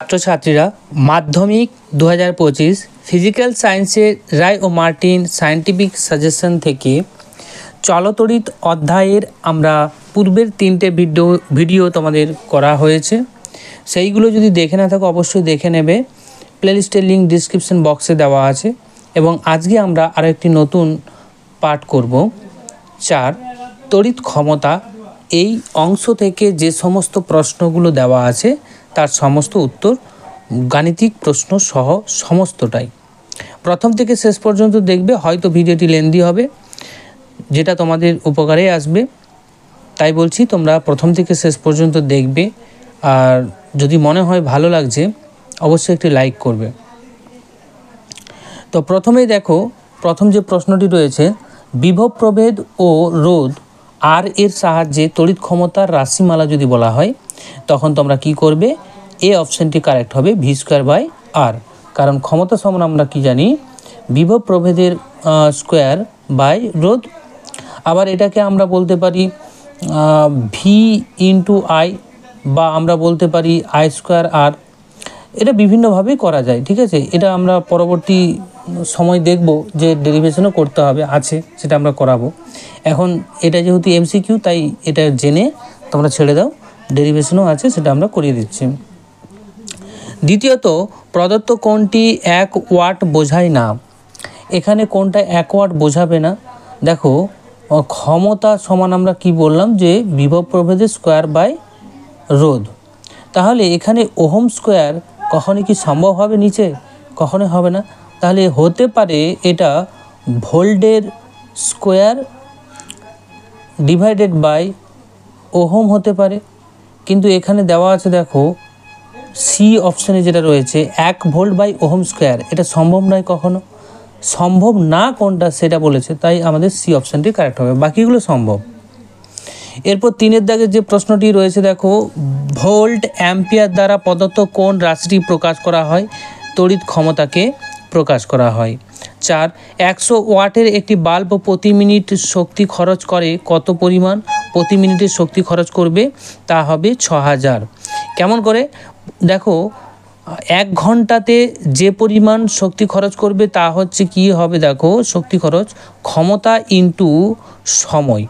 ছাত্রছাত্রীরা মাধ্যমিক 2025 ফিজিক্যাল সায়েন্সের রায় ও মার্টিন সায়েন্টিফিক সাজেশন থেকে চলতরিৎ অধ্যায়ের আমরা পূর্বের 3টে ভিডিও তোমাদের করা হয়েছে। সেইগুলো যদি দেখে না থাকো অবশ্যই দেখে নেবে, প্লেলিস্টের লিঙ্ক ডিসক্রিপশন বক্সে দেওয়া আছে। এবং আজকে আমরা আরেকটি নতুন পাঠ করব 4 তড়িৎ ক্ষমতা। এই অংশ থেকে যে সমস্ত প্রশ্নগুলো দেওয়া আছে তার সমস্ত উত্তর গাণিতিক প্রশ্ন সহ সমস্তটাই প্রথম থেকে শেষ পর্যন্ত দেখবে। হয়তো ভিডিওটি লেন্দি হবে, যেটা তোমাদের উপকারে আসবে, তাই বলছি তোমরা প্রথম থেকে শেষ পর্যন্ত দেখবে। আর যদি মনে হয় ভালো লাগছে অবশ্যই একটি লাইক করবে। তো প্রথমেই দেখো, প্রথম যে প্রশ্নটি রয়েছে, বিভব প্রভেদ ও রোধ আর এর সাহায্যে তড়িৎ ক্ষমতার রাশিমালা যদি বলা হয় তখন তোমরা কি করবে? এ অপশানটি কারেক্ট হবে, v²/r। কারণ ক্ষমতা সমান আমরা কি জানি? বিভব প্রভেদের স্কোয়ার বাই রোধ। আবার এটাকে আমরা বলতে পারি v/i, বা আমরা বলতে পারি i²r। এটা বিভিন্নভাবেই করা যায়, ঠিক আছে? এটা আমরা পরবর্তী সময় দেখব যে ডেরিভেশনও করতে হবে, আছে, সেটা আমরা করাবো। এখন এটা যেহেতু এমসিকিউ তাই এটা জেনে তোমরা ছেড়ে দাও, ডেরিভেশনও আছে, সেটা আমরা করিয়ে দিচ্ছি। দ্বিতীয়ত, প্রদত্ত কোণটি 1 ওয়াট বোঝায় না। এখানে কোণটা 1 ওয়াট বোঝাবে না। দেখো, ক্ষমতা সমান আমরা কি বললাম যে বিভব প্রভেদের স্কোয়ার বাই রোধ। তাহলে এখানে ওহম স্কোয়ার কখনই কি সম্ভব হবে নিচে? কখনোই হবে না। তাহলে হতে পারে এটা ভোল্টের স্কোয়ার ডিভাইডেড বাই ওহম হতে পারে। কিন্তু এখানে দেওয়া আছে, দেখো সি অপশানে যেটা রয়েছে 1 ভোল্ট বাই ওহম স্কোয়ার, এটা সম্ভব নয়, কখনো সম্ভব না। কোনটা সেটা বলেছে, তাই আমাদের সি অপশানটি কারেক্ট হবে, বাকিগুলো সম্ভব। এরপর 3-এর দাগে যে প্রশ্নটি রয়েছে, দেখো ভোল্ট অ্যাম্পিয়ার দ্বারা প্রদত্ত কোন রাশিটি প্রকাশ করা হয়? তড়িৎ ক্ষমতাকে প্রকাশ করা হয়। 4 100 ওয়াটের একটি বাল্ব প্রতি মিনিট শক্তি খরচ করে কত পরিমাণ? প্রতি মিনিটে শক্তি খরচ করবে তা হবে 6000। কেমন করে? দেখো 1 ঘন্টাতে যে পরিমাণ শক্তি খরচ করবে তা হচ্ছে কি হবে? দেখো শক্তি খরচ ক্ষমতা ইন্টু সময়,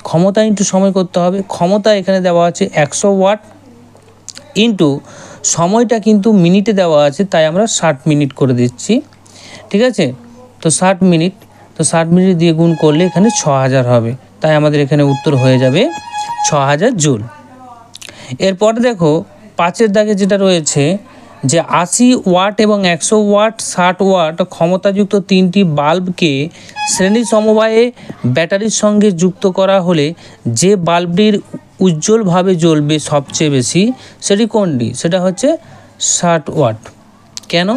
ক্ষমতা ইন্টু সময় করতে হবে। ক্ষমতা এখানে দেওয়া আছে 100 ওয়াট, ইন্টু সময়টা কিন্তু মিনিটে দেওয়া আছে, তাই আমরা 60 মিনিট করে দিচ্ছি, ঠিক আছে? তো 60 মিনিট, তো 60 মিনিট দিয়ে গুণ করলে এখানে 6000 হবে, তাই আমাদের এখানে উত্তর হয়ে যাবে 6000 জুল। এরপর দেখো 5-এর দাগে যেটা রয়েছে যে 80 ওয়াট এবং 100 ওয়াট 60 ওয়াট ক্ষমতাযুক্ত 3টি বাল্বকে শ্রেণী সমবায়ে ব্যাটারির সঙ্গে যুক্ত করা হলে যে বাল্বটির উজ্জ্বলভাবে জ্বলবে সবচেয়ে বেশি সেটি কোনটি? সেটা হচ্ছে 60 ওয়াট। কেন?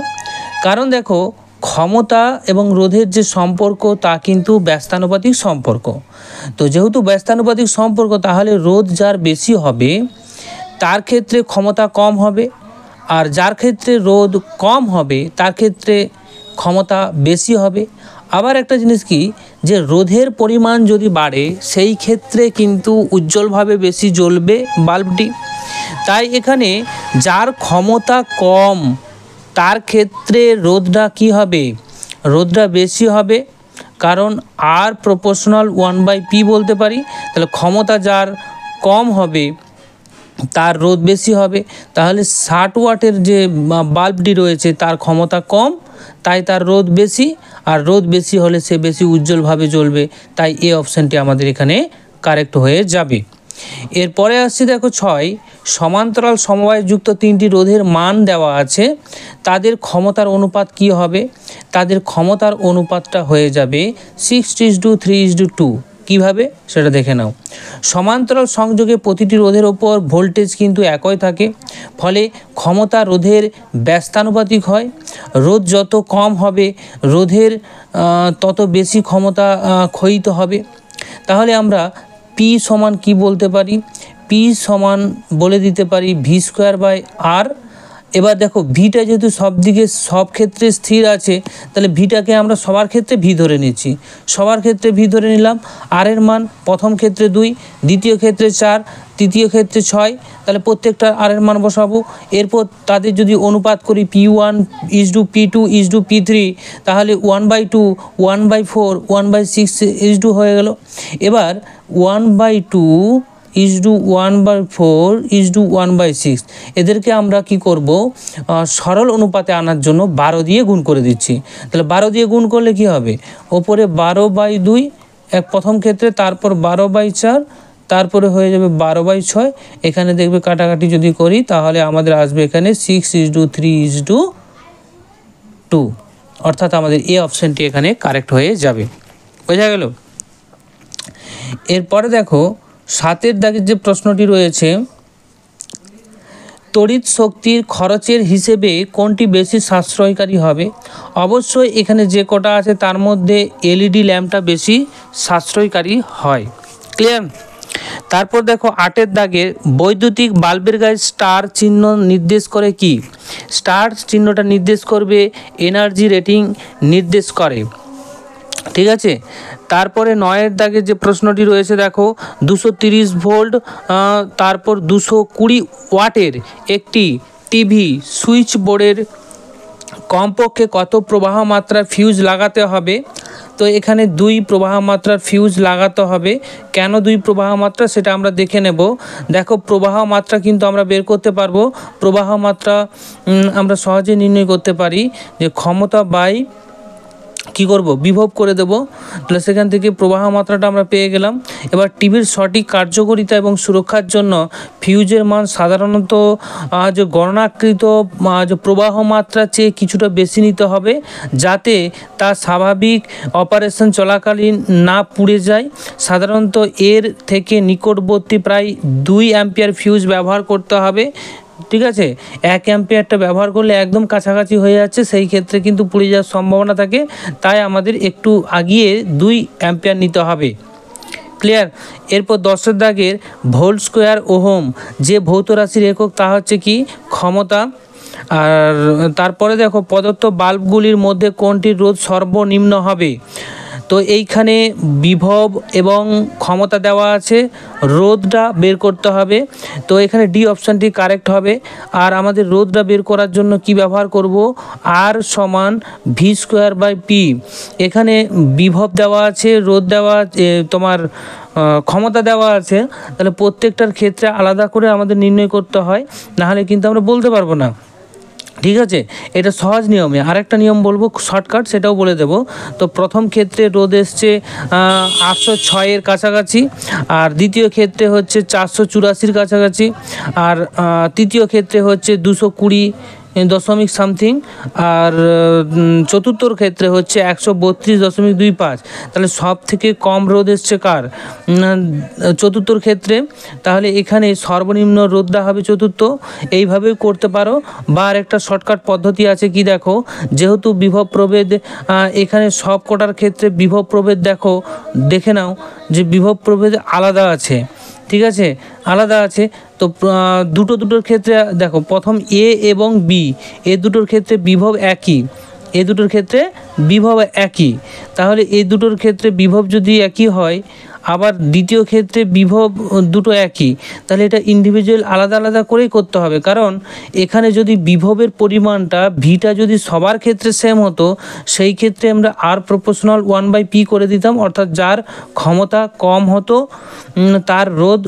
কারণ দেখো ক্ষমতা এবং রোধের যে সম্পর্ক তা কিন্তু ব্যস্তানুপাতিক সম্পর্ক। তো যেহেতু ব্যস্তানুপাতিক সম্পর্ক, তাহলে রোধ যার বেশি হবে তার ক্ষেত্রে ক্ষমতা কম হবে, আর যার ক্ষেত্রে রোধ কম হবে তার ক্ষেত্রে ক্ষমতা বেশি হবে। আবার একটা জিনিস কি, যে রোধের পরিমাণ যদি বাড়ে সেই ক্ষেত্রে কিন্তু উজ্জ্বলভাবে বেশি জ্বলবে বাল্বটি। তাই এখানে যার ক্ষমতা কম তার ক্ষেত্রে রোধটা কি হবে? রোধটা বেশি হবে, কারণ আর প্রপোর্শনাল 1/p বলতে পারি। তাহলে ক্ষমতা যার কম হবে তার রোধ বেশি হবে। তাহলে 60 ওয়াটের যে বাল্বটি রয়েছে তার ক্ষমতা কম, তাই তার রোধ বেশি, আর রোধ বেশি হলে সে বেশি উজ্জ্বলভাবে জ্বলবে, তাই এই অপশানটি আমাদের এখানে কারেক্ট হয়ে যাবে। এরপরে আসছি, দেখো 6 সমান্তরাল সমবায়যুক্ত 3টি রোধের মান দেওয়া আছে, তাদের ক্ষমতার অনুপাত কি হবে? তাদের ক্ষমতার অনুপাতটা হয়ে যাবে 6:3:2। কিভাবে সেটা দেখে নাও। সমান্তরাল সংযোগে প্রতিটি রোধের ওপর ভোল্টেজ কিন্তু একই থাকে, ফলে ক্ষমতা রোধের ব্যস্তানুপাতিক হয়। রোধ যত কম হবে রোধের তত বেশি ক্ষমতা ক্ষয়িত হবে। তাহলে আমরা পি সমান কি বলতে পারি? পি সমান বলে দিতে পারি v²/r, এবার দেখো ভিটা যেহেতু সব ক্ষেত্রে স্থির আছে, তাহলে ভিটাকে আমরা সবার ক্ষেত্রে ভি ধরে নিচ্ছি। সবার ক্ষেত্রে ভি ধরে নিলাম। আর এর মান প্রথম ক্ষেত্রে 2, দ্বিতীয় ক্ষেত্রে 4, তৃতীয় ক্ষেত্রে 6, তাহলে প্রত্যেকটা আর এর মান বসাবো। এরপর তাদের যদি অনুপাত করি P1 ইসডু P2 ইসডু P3, তাহলে 1/2, 1/4, 1/6 ইসডু হয়ে গেল। এবার 1/2 ইসডু 1/4 ইসডু 1/6 এদেরকে আমরা কি করব, সরল অনুপাতে আনার জন্য 12 দিয়ে গুণ করে দিচ্ছি। তাহলে 12 দিয়ে গুণ করলে কি হবে, ওপরে 12/2 এক প্রথম ক্ষেত্রে, তারপর 12/4, তারপরে হয়ে যাবে 12/6। এখানে দেখবে কাটাকাটি যদি করি তাহলে আমাদের আসবে এখানে 6:3:2, অর্থাৎ আমাদের এ অপশানটি এখানে কারেক্ট হয়ে যাবে। বোঝা গেল? এরপরে দেখো 7 দাগের যে প্রশ্নটি রয়েছে, তড়িৎ শক্তির খরচের হিসেবে কোনটি বেশি সাশ্রয়কারী হবে? অবশ্যই এখানে যে কটা আছে তার মধ্যে এলইডি ল্যাম্পটা বেশি সাশ্রয়কারী হয়। ক্লিয়ার? তারপর দেখো 8 দাগের বৈদ্যুতিক বাল্বের গায়ে স্টার চিহ্ন নির্দেশ করে কি? স্টার চিহ্নটা নির্দেশ করবে এনার্জি রেটিং নির্দেশ করে। ঠিক আছে? তারপরে 9 দাগে যে প্রশ্নটি রয়েছে দেখো, 230 ভোল্ট তারপর 220 ওয়াটের একটি টিভি সুইচ বোর্ডের কমপক্ষে কত প্রবাহ মাত্রার ফিউজ লাগাতে হবে? তো এখানে 2 প্রবাহ মাত্রার ফিউজ লাগাতে হবে। কেন 2 প্রবাহ মাত্রা সেটা আমরা দেখে নেব। দেখো প্রবাহ মাত্রা কিন্তু আমরা বের করতে পারবো। প্রবাহ মাত্রা আমরা সহজে নির্ণয় করতে পারি যে ক্ষমতা বাই কী করব, বিভব করে দেব। তাহলে সেখান থেকে প্রবাহ মাত্রাটা আমরা পেয়ে গেলাম। এবার টিভির সঠিক কার্যকারিতা এবং সুরক্ষার জন্য ফিউজের মান সাধারণত যে গণনাকৃত যে প্রবাহ মাত্রার চেয়ে কিছুটা বেশি নিতে হবে, যাতে তা স্বাভাবিক অপারেশন চলাকালীন না পুড়ে যায়। সাধারণত এর থেকে নিকটবর্তী প্রায় 2 অ্যাম্পিয়ার ফিউজ ব্যবহার করতে হবে। ঠিক আছে? 1 অ্যাম্পিয়ারটা ব্যবহার করলে একদম কাছাকাছি হয়ে যাচ্ছে, সেই ক্ষেত্রে কিন্তু পুড়ে যাওয়ার সম্ভাবনা থাকে। তাই আমাদের একটু আগিয়ে 2 অ্যাম্পিয়ার নিতে হবে। ক্লিয়ার? এরপর 10 দাগের ভোল্ট স্কোয়ার ওহম যে ভৌত রাশির একক তা হচ্ছে কি? ক্ষমতা। আর তারপরে দেখো প্রদত্ত বাল্বগুলির মধ্যে কোনটির রোধ সর্বনিম্ন হবে? তো এইখানে বিভব এবং ক্ষমতা দেওয়া আছে, রোধটা বের করতে হবে। তো এখানে ডি অপশানটি কারেক্ট হবে। আর আমাদের রোধটা বের করার জন্য কি ব্যবহার করব? আর সমান V²/P। এখানে বিভব দেওয়া আছে, রোধ দেওয়া তোমার ক্ষমতা দেওয়া আছে। তাহলে প্রত্যেকটার ক্ষেত্রে আলাদা করে আমাদের নির্ণয় করতে হয়, নাহলে কিন্তু আমরা বলতে পারবো না। ঠিক আছে? এটা সহজ নিয়মে। আরেকটা নিয়ম বলবো শর্টকাট, সেটাও বলে দেব। তো প্রথম ক্ষেত্রে রোধ এসছে 806 কাছাকাছি, আর দ্বিতীয় ক্ষেত্রে হচ্ছে 484 কাছাকাছি, আর তৃতীয় ক্ষেত্রে হচ্ছে 220 সামথিং, আর চতুর্থর ক্ষেত্রে হচ্ছে 132.25। তাহলে সব থেকে কম রোধ এসছে কার? চতুর্থর ক্ষেত্রে। তাহলে এখানে সর্বনিম্ন রোধটা হবে চতুর্থ। এইভাবেই করতে পারো। বা আর একটা শর্টকাট পদ্ধতি আছে কি, দেখো যেহেতু বিভব প্রভেদ এখানে সব কটার ক্ষেত্রে বিভব প্রভেদ দেখে নাও যে বিভব প্রভেদ আলাদা আছে। ঠিক আছে? আলাদা আছে। তো দুটোর ক্ষেত্রে দেখো, প্রথম এ এবং বি দুটোর ক্ষেত্রে বিভব একই, দুটোর ক্ষেত্রে বিভব একই। তাহলে দুটোর ক্ষেত্রে বিভব যদি একই হয়, আবার দ্বিতীয় ক্ষেত্রে বিভব দুটো একই, তাহলে এটা ইন্ডিভিজুয়াল আলাদা আলাদা করেই করতে হবে। কারণ এখানে যদি বিভবের পরিমাণটা ভিটা যদি সবার ক্ষেত্রে সেম হতো, সেই ক্ষেত্রে আমরা আর প্রপোর্শনাল 1/P করে দিতাম। অর্থাৎ যার ক্ষমতা কম হতো তার রোধ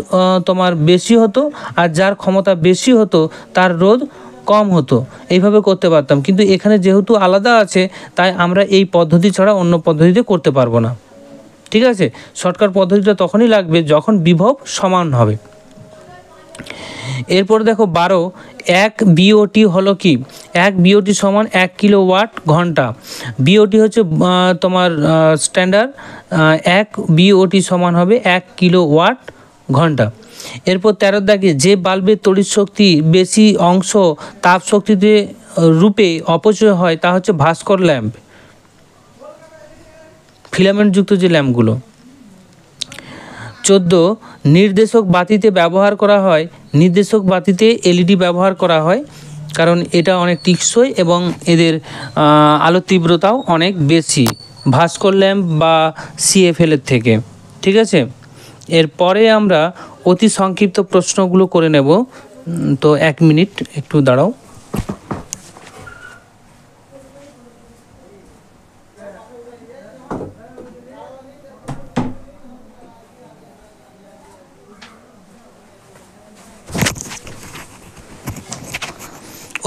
তোমার বেশি হতো, আর যার ক্ষমতা বেশি হতো তার রোধ কম হতো। এইভাবে করতে পারতাম। কিন্তু এখানে যেহেতু আলাদা আছে, তাই আমরা এই পদ্ধতি ছাড়া অন্য পদ্ধতিতে করতে পারবো না। ঠিক আছে? শর্টকাট পদ্ধতিটা তখনই লাগবে যখন বিভব সমান হবে। এরপর দেখো 12, 1 BOT হলো কি? 1 BOT সমান 1 কিলোওয়াট ঘন্টা। BOT হচ্ছে তোমার স্ট্যান্ডার্ড। 1 BOT সমান হবে 1 কিলোওয়াট ঘন্টা। এরপর 13 দাগে যে বাল্বের তড়িৎ শক্তি বেশি অংশ তাপ শক্তিতে রূপে অপচয় হয় তা হচ্ছে ভাস্কর ল্যাম্প, ফিলামেন্টযুক্ত যে ল্যাম্পগুলো। 14 নির্দেশক বাতিতে ব্যবহার করা হয়, নির্দেশক বাতিতে এলইডি ব্যবহার করা হয়। কারণ এটা অনেক টিকসই এবং এদের আলোর তীব্রতাও অনেক বেশি ভাস্কর ল্যাম্প বা সিএফএলের থেকে। ঠিক আছে, এরপরে আমরা অতি সংক্ষিপ্ত প্রশ্নগুলো করে নেব। তো 1 মিনিট একটু দাঁড়াও।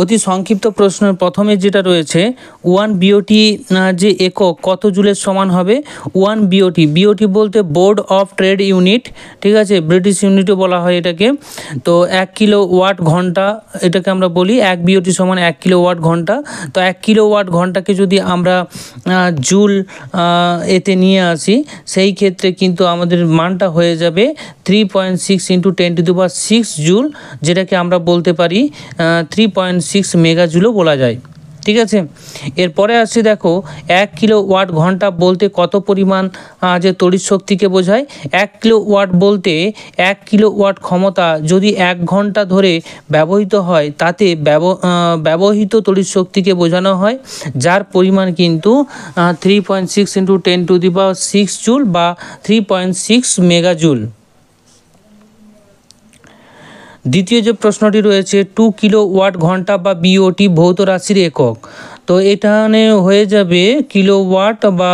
অতি সংক্ষিপ্ত প্রশ্নের প্রথমে যেটা রয়েছে 1 বিওটি যে একক কত জুলের সমান হবে। 1 বিওটি, বিওটি বলতে বোর্ড অফ ট্রেড ইউনিট, ঠিক আছে, ব্রিটিশ ইউনিটও বলা হয় এটাকে। তো 1 কিলোওয়াট ঘন্টা এটাকে আমরা বলি, 1 বিওটি সমান 1 কিলোওয়াট ঘন্টা। তো 1 কিলোওয়াট ঘন্টাকে যদি আমরা জুল এতে নিয়ে আসি, সেই ক্ষেত্রে কিন্তু আমাদের মানটা হয়ে যাবে 3.6 × 10⁶ জুল, যেটাকে আমরা বলতে পারি 3.6 মেগাজুলও বলা যায়। ঠিক আছে, এরপরে আসছি, দেখো 1 কিলোওয়াট ঘন্টা বলতে কত পরিমাণ যে তড়িৎ শক্তিকে বোঝায়। 1 কিলোওয়াট বলতে 1 কিলোওয়াট ক্ষমতা যদি 1 ঘন্টা ধরে ব্যবহৃত হয়, তাতে ব্যবহৃত তড়িৎ শক্তিকে বোঝানো হয়, যার পরিমাণ কিন্তু 3.6 × 10⁶ জুল বা 3.6 মেগাজুল। দ্বিতীয় যে প্রশ্নটি রয়েছে 2 কিলোওয়াট ঘন্টা বা বিওটি ভৌত রাশির একক। তো এখানে হয়ে যাবে কিলোওয়াট বা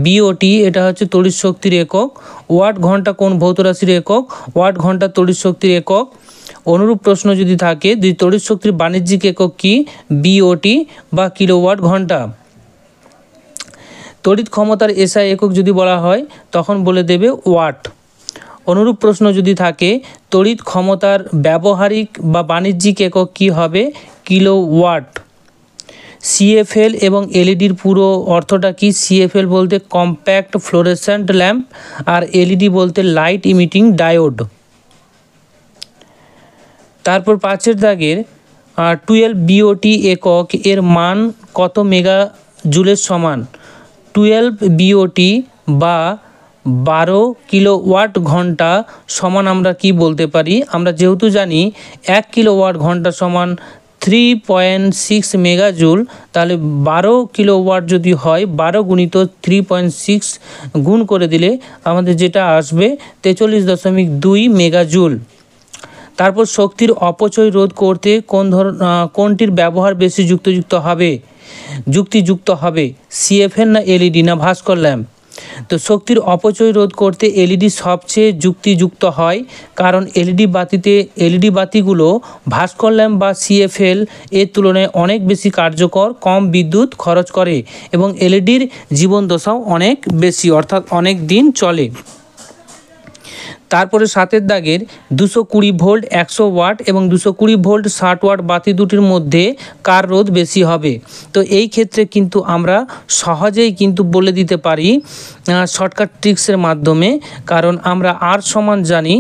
বিওটি, এটা হচ্ছে তড়িৎ শক্তির একক। ওয়াট ঘন্টা কোন ভৌত রাশির একক? ওয়াট ঘন্টা তড়িৎ শক্তির একক। অনুরূপ প্রশ্ন যদি থাকে, তড়িৎ শক্তির বাণিজ্যিক একক কি? বিওটি বা কিলোওয়াট ঘন্টা। তড়িৎ ক্ষমতার এসআই একক যদি বলা হয়, তখন বলে দেবে ওয়াট। অনুরূপ প্রশ্ন যদি থাকে, তড়িৎ ক্ষমতার ব্যবহারিক বা বাণিজ্যিক একক কী হবে? কিলোওয়াট। সিএফএল এবং এলইডির পুরো অর্থটা কি? সিএফএল বলতে কম্প্যাক্ট ফ্লোরেসেন্ট ল্যাম্প, আর এলইডি বলতে লাইট ইমিটিং ডায়োড। তারপর 5 দাগের 12 বিওটি একক এর মান কত মেগা জুলের সমান? 12 বিওটি বা 12 কিলোওয়াট ঘন্টা সমান আমরা কি বলতে পারি? আমরা যেহেতু জানি 1 কিলোওয়াট ঘন্টা সমান 3.6 মেগাজুল, তাহলে 12 কিলোওয়াট যদি হয়, 12 গুণিত 3.6 গুণ করে দিলে আমাদের যেটা আসবে 43.2 মেগাজুল। তারপর শক্তির অপচয় রোধ করতে কোনটির ব্যবহার বেশি যুক্তিযুক্ত হবে? সিএফএল না এলইডি না ভাস্কর ল্যাম্প? তো শক্তির অপচয় রোধ করতে এলইডি সবচেয়ে যুক্তিযুক্ত হয়, কারণ এলইডি বাতিগুলো ভাস্কর ল্যাম্প বা সিএফএল এর তুলনায় অনেক বেশি কার্যকর, কম বিদ্যুৎ খরচ করে এবং এলইডির জীবন দশাও অনেক বেশি, অর্থাৎ অনেক দিন চলে। তারপরে 7 দাগের 220 ভোল্ট 100 ওয়াট এবং 220 ভোল্ট 60 ওয়াট বাতি দুটির মধ্যে কার রোধ বেশি হবে? তো এই ক্ষেত্রে কিন্তু আমরা সহজেই কিন্তু বলে দিতে পারি শর্টকাট ট্রিক্সের মাধ্যমে, কারণ আমরা আর সমান জানি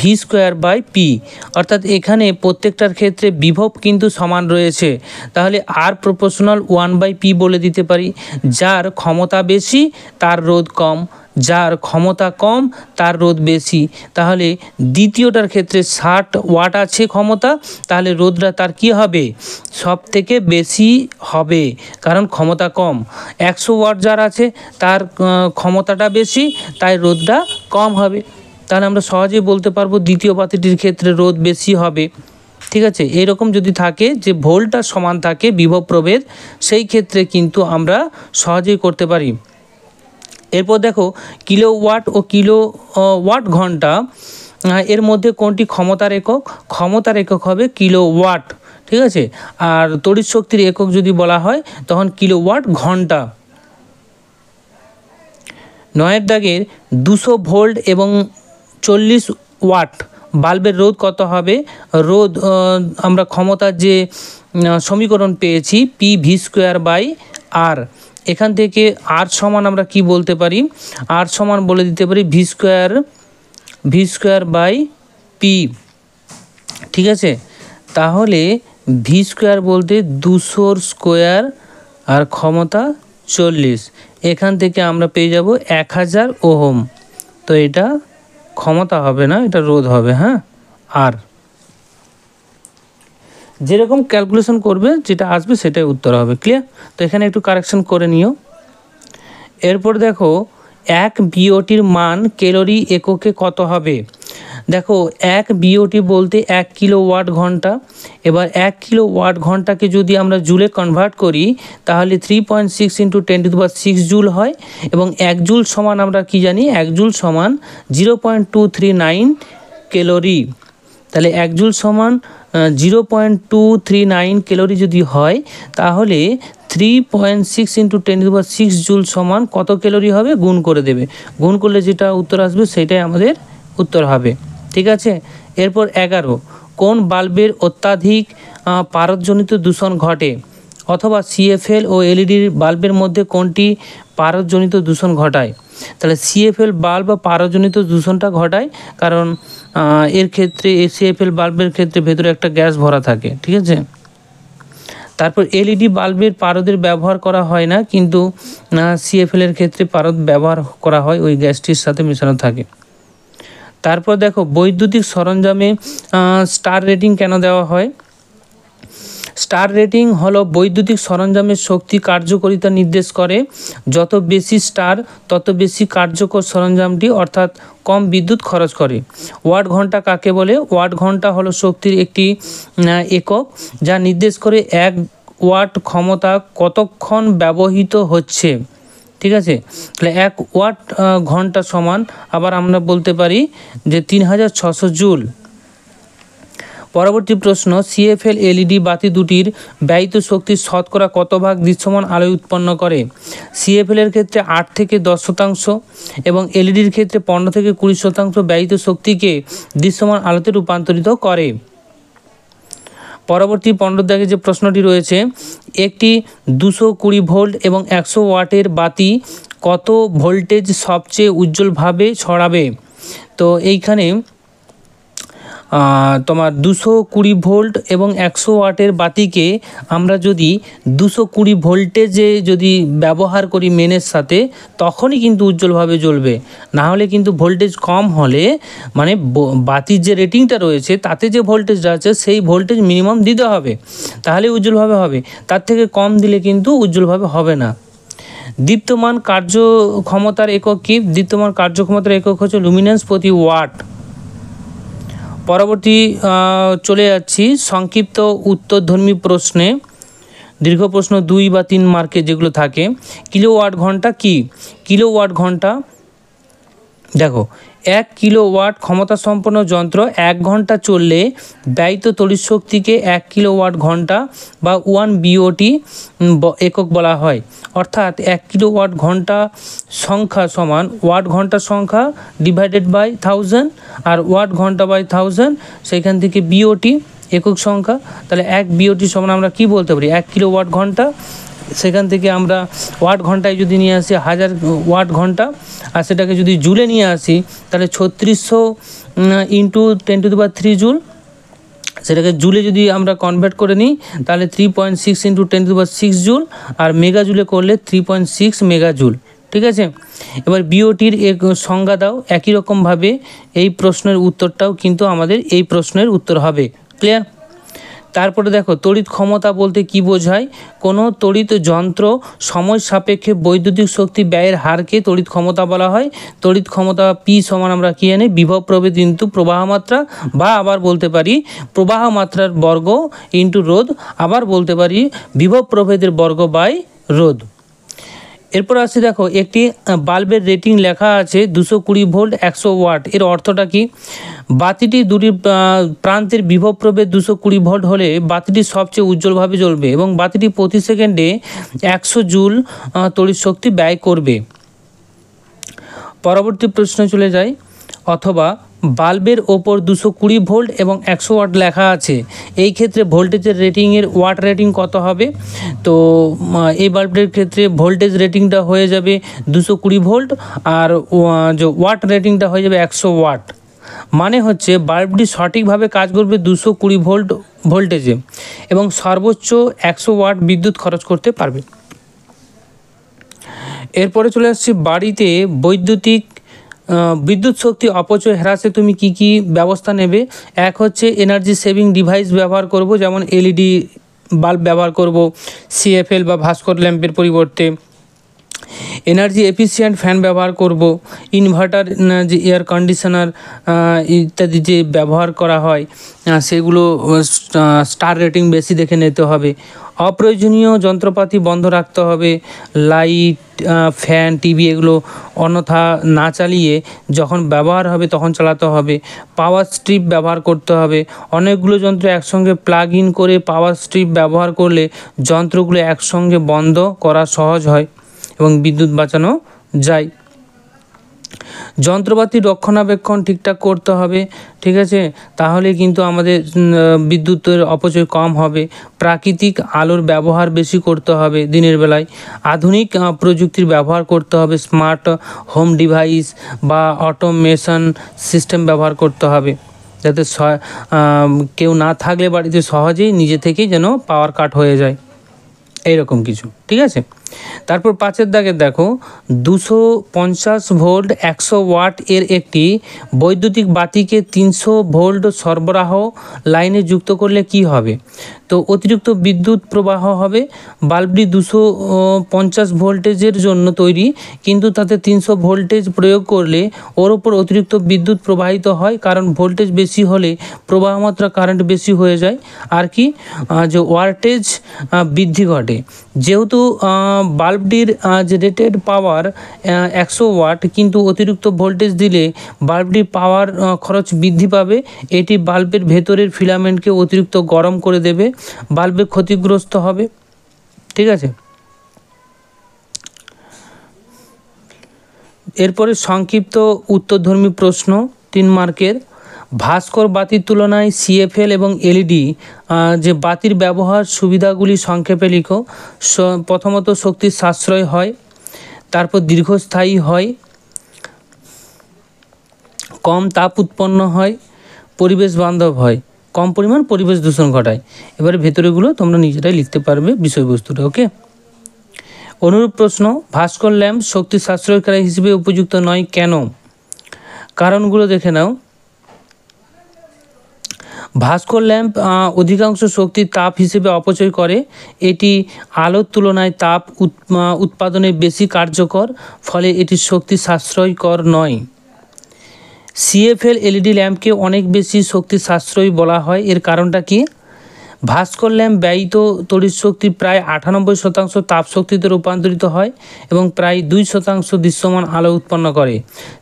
v²/p, অর্থাৎ এখানে প্রত্যেকটার ক্ষেত্রে বিভব কিন্তু সমান রয়েছে, তাহলে আর প্রপোর্শনাল 1/p বলে দিতে পারি। যার ক্ষমতা বেশি তার রোধ কম, যার ক্ষমতা কম তার রোধ বেশি। তাহলে দ্বিতীয়টার ক্ষেত্রে 60 ওয়াট আছে ক্ষমতা, তাহলে রোধটা তার কি হবে? সব থেকে বেশি হবে, কারণ ক্ষমতা কম। 100 ওয়াট যার আছে তার ক্ষমতাটা বেশি, তাই রোধটা কম হবে। তাহলে আমরা সহজেই বলতে পারবো দ্বিতীয় বাতিটির ক্ষেত্রে রোধ বেশি হবে। ঠিক আছে, এরকম যদি থাকে যে ভোল্টটা সমান থাকে বিভব প্রভেদ, সেই ক্ষেত্রে কিন্তু আমরা সহজেই করতে পারি। এরপর দেখো কিলোওয়াট ও কিলোওয়াট ঘন্টা এর মধ্যে কোনটি ক্ষমতার একক? ক্ষমতার একক হবে কিলোওয়াট। ঠিক আছে, আর তড়িৎ শক্তির একক যদি বলা হয় তখন কিলোওয়াট ঘন্টা। 9 দাগের 200 ভোল্ট এবং 40 ওয়াট বাল্বের রোধ কত হবে? রোধ আমরা ক্ষমতার যে সমীকরণ পেয়েছি pv²/r, এখান থেকে আর সমান আমরা কি বলতে পারি? আর সমান বলে দিতে পারি v²/p। ঠিক আছে, তাহলে v² বলতে 200 স্কোয়ার আর ক্ষমতা 40, এখান থেকে আমরা পেয়ে যাব 1000 ওহম। তো এটা ক্ষমতা হবে না, এটা রোধ হবে। হ্যাঁ, আর যেরকম ক্যালকুলেশন করবে যেটা আসবে সেটাই উত্তর হবে। ক্লিয়ার? তো এখানে একটু কারেকশন করে নিও। এরপর দেখো 1 বিওটির মান ক্যালোরি এককে কত হবে। দেখো 1 বিওটি বলতে 1 কিলোওয়াট ঘন্টা। এবার 1 কিলোওয়াট ঘন্টাকে যদি আমরা জুলে কনভার্ট করি তাহলে 3.6 × 10⁶ জুল হয়, এবং 1 জুল সমান আমরা কি জানি, 1 জুল সমান 0.239 ক্যালোরি। তাহলে 1 জুল সমান 0.239 ক্যালোরি যদি হয় তাহলে 3.6 × 10⁶ জুল সমান কত ক্যালোরি হবে গুণ করে দেবে। গুণ করলে যেটা উত্তর আসবে সেটাই আমাদের উত্তর হবে। ঠিক আছে? এরপর 11, কোন বাল্বের অত্যাধিক পারদজনিত দূষণ ঘটে, অথবা সিএফএল ও এলইডির বাল্বের মধ্যে কোনটি পারদজনিত দূষণ ঘটায়। তাহলে সিএফএল বাল্ব বা পারদজনিত দূষণটা ঘটায়, কারণ এর ক্ষেত্রে সিএফএল বাল্বের ক্ষেত্রে ভেতরে একটা গ্যাস ভরা থাকে। ঠিক আছে? তারপর এলইডি বাল্বের পারদের ব্যবহার করা হয় না, কিন্তু সিএফএল এর ক্ষেত্রে পারদ ব্যবহার করা হয়, ওই গ্যাসটির সাথে মেশানো থাকে। তারপর দেখো বৈদ্যুতিক সরঞ্জামে স্টার রেটিং কেন দেওয়া হয়। স্টার রেটিং হলো বৈদ্যুতিক সরঞ্জামের শক্তি কার্যকারিতা নির্দেশ করে। যত বেশি স্টার তত বেশি কার্যকর সরঞ্জামটি, অর্থাৎ কম বিদ্যুৎ খরচ করে। ওয়াট ঘন্টা কাকে বলে? ওয়াট ঘন্টা হলো শক্তির একটি একক যা নির্দেশ করে 1 ওয়াট ক্ষমতা কতক্ষণ ব্যবহৃত হচ্ছে। ঠিক আছে? তাহলে 1 ওয়াট ঘন্টা সমান আবার আমরা বলতে পারি যে 3600 জুল। পরবর্তী প্রশ্ন, সিএফএল এলইডি বাতি দুটির ব্যয়িত শক্তির শতকরা কত ভাগ দৃশ্যমান আলোয় উৎপন্ন করে। সিএফএল এর ক্ষেত্রে 8 থেকে 10% এবং এলইডির ক্ষেত্রে 15 থেকে 20% ব্যয়িত শক্তিকে দৃশ্যমান আলোতে রূপান্তরিত করে। পরবর্তী 15 দাগে যে প্রশ্নটি রয়েছে, একটি 220 ভোল্ট এবং 100 ওয়াটের বাতি কত ভোল্টেজ সবচেয়ে উজ্জ্বলভাবে ছড়াবে। তো এইখানে তোমার 220 ভোল্ট এবং 100 ওয়াটের বাতিকে আমরা যদি 220 ভোল্টেজে যদি ব্যবহার করি মেনের সাথে, তখনই কিন্তু উজ্জ্বলভাবে জ্বলবে। না হলে কিন্তু ভোল্টেজ কম হলে, মানে বাতির যে রেটিংটা রয়েছে তাতে যে ভোল্টেজটা আছে সেই ভোল্টেজ মিনিমাম দিতে হবে, তাহলে উজ্জ্বলভাবে হবে। তার থেকে কম দিলে কিন্তু উজ্জ্বলভাবে হবে না। দীপ্তমান কার্যক্ষমতার একক কি? দীপ্তমান কার্যক্ষমতার একক হচ্ছে লুমিনেন্স প্রতি ওয়াট। পরবর্তী চলে যাচ্ছি সংক্ষিপ্ত উত্তরধর্মী প্রশ্নে। দীর্ঘ প্রশ্ন 2 বা 3 মার্কে যেগুলো থাকে। কিলোওয়াট ঘন্টা কি? কিলোওয়াট ঘন্টা, দেখো 1 কিলোওয়াট ক্ষমতা সম্পন্ন যন্ত্র 1 ঘন্টা চললে ব্যয়িত তড়িৎ শক্তিকে 1 কিলোওয়াট ঘন্টা বা 1 বিওটি একক বলা হয়। অর্থাৎ 1 কিলোওয়াট ঘন্টা সংখ্যা সমান ওয়াট ঘন্টা সংখ্যা ডিভাইডেড বাই 1000, আর ওয়াট ঘন্টা বাই 1000, সেখান থেকে বিওটি একক সংখ্যা। তাহলে 1 বিওটি সমান আমরা কি বলতে পারি? 1 কিলোওয়াট ঘন্টা। সেখান থেকে আমরা ওয়াট ঘন্টায় যদি নিয়ে আসি 1000 ওয়াট ঘন্টা, আর সেটাকে যদি জুলে নিয়ে আসি তাহলে 3600 × 10⁻³ জুল। সেটাকে জুলে যদি আমরা কনভার্ট করে নিই তাহলে 3.6 × 10⁻6 জুল, আর মেগা জুলে করলে 3.6 মেগা জুল। ঠিক আছে? এবার বিওটির এক সংজ্ঞা দাও। একই রকমভাবে এই প্রশ্নের উত্তরটাও কিন্তু আমাদের এই প্রশ্নের উত্তর হবে। ক্লিয়ার? তারপরে দেখো তড়িৎ ক্ষমতা বলতে কি বোঝায়। কোনো তড়িৎ যন্ত্র সময় সাপেক্ষে বৈদ্যুতিক শক্তি ব্যয়ের হারকে তড়িৎ ক্ষমতা বলা হয়। তড়িৎ ক্ষমতা পি সমান আমরা কি জানি? বিভব প্রভেদ ইন্টু প্রবাহ মাত্রা, বা আবার বলতে পারি প্রবাহ মাত্রার বর্গ ইন্টু রোধ, আবার বলতে পারি বিভব প্রভেদের বর্গ বাই রোধ। এরপর আসছি, দেখো একটি বাল্বের রেটিং লেখা আছে 220 ভোল্ট 100 ওয়াট। এর অর্থটা কি? বাতিটি দুটি প্রান্তের বিভব প্রভেদ 220 ভোল্ট হলে বাতিটি সবচেয়ে উজ্জ্বলভাবে জ্বলবে এবং বাতিটি প্রতি সেকেন্ডে 100 জুল তড়িৎ শক্তি ব্যয় করবে। পরবর্তী প্রশ্ন চলে যায়। অথবা বাল্বের ওপর 220 ভোল্ট এবং 100 ওয়াট লেখা আছে, এই ক্ষেত্রে ভোল্টেজের রেটিংয়ের ওয়াট রেটিং কত হবে? তো এই বাল্বের ক্ষেত্রে ভোল্টেজ রেটিংটা হয়ে যাবে 220 ভোল্ট, আর যে ওয়াট রেটিংটা হয়ে যাবে 100 ওয়াট। মানে হচ্ছে বাল্বটি সঠিকভাবে কাজ করবে 220 ভোল্ট ভোল্টেজে এবং সর্বোচ্চ 100 ওয়াট বিদ্যুৎ খরচ করতে পারবে। এরপরে চলে আসছি বাড়িতে বৈদ্যুতিক বিদ্যুৎ শক্তি অপচয় হ্রাসে তুমি কি কি ব্যবস্থা নেবে? এক হচ্ছে এনার্জি সেভিং ডিভাইস ব্যবহার করব, যেমন এলইডি বাল্ব ব্যবহার করব সিএফএল বা ভাস্কর ল্যাম্পের পরিবর্তে। এনার্জি এফিসিয়েন্ট ফ্যান ব্যবহার করব। ইনভার্টার, যে এয়ার কন্ডিশনার ইত্যাদি যে ব্যবহার করা হয় সেগুলো স্টার রেটিং বেশি দেখে নিতে হবে। অপ্রয়োজনীয় যন্ত্রপাতি বন্ধ রাখতে হবে, লাইট, ফ্যান, টিভি এগুলো অন্যথা না চালিয়ে যখন ব্যবহার হবে তখন চালাতে হবে। পাওয়ার স্ট্রিপ ব্যবহার করতে হবে। অনেকগুলো যন্ত্র একসঙ্গে প্লাগ ইন করে পাওয়ার স্ট্রিপ ব্যবহার করলে যন্ত্রগুলো একসঙ্গে বন্ধ করা সহজ হয় এবং বিদ্যুৎ বাঁচানো যায়। যন্ত্রপাতি রক্ষণাবেক্ষণ ঠিকঠাক করতে হবে, ঠিক আছে, তাহলে কিন্তু আমাদের বিদ্যুতের অপচয় কম হবে। প্রাকৃতিক আলোর ব্যবহার বেশি করতে হবে দিনের বেলায়। আধুনিক প্রযুক্তির ব্যবহার করতে হবে, স্মার্ট হোম ডিভাইস বা অটোমেশন সিস্টেম ব্যবহার করতে হবে, যাতে কেউ না থাকলে বাড়িতে সহজেই নিজে থেকেই যেন পাওয়ার কাট হয়ে যায়, এইরকম কিছু, ঠিক আছে। তারপর 5 দাগে দেখো, 250 ভোল্ট 100 ওয়াট এর একটি বৈদ্যুতিক বাতিকে 300 ভোল্ট সরবরাহ লাইনে যুক্ত করলে কি হবে? তো অতিরিক্ত বিদ্যুৎ প্রবাহ হবে। বাল্বটি 250 ভোল্টেজের জন্য তৈরি, কিন্তু তাতে 300 ভোল্টেজ প্রয়োগ করলে ওর ওপর অতিরিক্ত বিদ্যুৎ প্রবাহিত হয়, কারণ ভোল্টেজ বেশি হলে প্রবাহ মাত্রা কারেন্ট বেশি হয়ে যায়, আর কি যে ওয়াটেজ বৃদ্ধি ঘটে। যেহেতু বাল্বটির যে রেটেড পাওয়ার 100 ওয়াট, কিন্তু অতিরিক্ত ভোল্টেজ দিলে বাল্বটির পাওয়ার খরচ বৃদ্ধি পাবে। এটি বাল্বের ভেতরের ফিলামেন্টকে অতিরিক্ত গরম করে দেবে, বাল্বে ক্ষতিগ্রস্ত হবে, ঠিক আছে। এরপরে সংক্ষিপ্ত উত্তরধর্মী প্রশ্ন 3 মার্কের। ভাস্কর বাতির তুলনায় সিএফএল এবং এলইডি যে বাতির ব্যবহার সুবিধাগুলি সংক্ষেপে লিখো। প্রথমত, শক্তির সাশ্রয় হয়, তারপর দীর্ঘস্থায়ী হয়, কম তাপ উৎপন্ন হয়, পরিবেশ বান্ধব হয়, কম পরিমাণ পরিবেশ দূষণ ঘটায়। এবারে ভেতরেগুলো তোমরা নিজেরাই লিখতে পারবে বিষয়বস্তুটা, ওকে। অনুরূপ প্রশ্ন, ভাস্কর ল্যাম্প শক্তি সাশ্রয়কারী হিসেবে উপযুক্ত নয় কেন? কারণগুলো দেখে নাও। ভাস্কর ল্যাম্প অধিকাংশ শক্তি তাপ হিসেবে অপচয় করে। এটি আলোর তুলনায় তাপ উৎপাদনে বেশি কার্যকর, ফলে এটি শক্তি সাশ্রয়কর নয়। সিএফএল এলইডি ল্যাম্পকে অনেক বেশি শক্তি সাশ্রয়ী বলা হয়, এর কারণটা কি? ভাস্কর ল্যাম্প ব্যয়িত তড়িৎ শক্তির প্রায় 98% তাপ শক্তিতে রূপান্তরিত হয় এবং প্রায় 2% দৃশ্যমান আলো উৎপন্ন করে।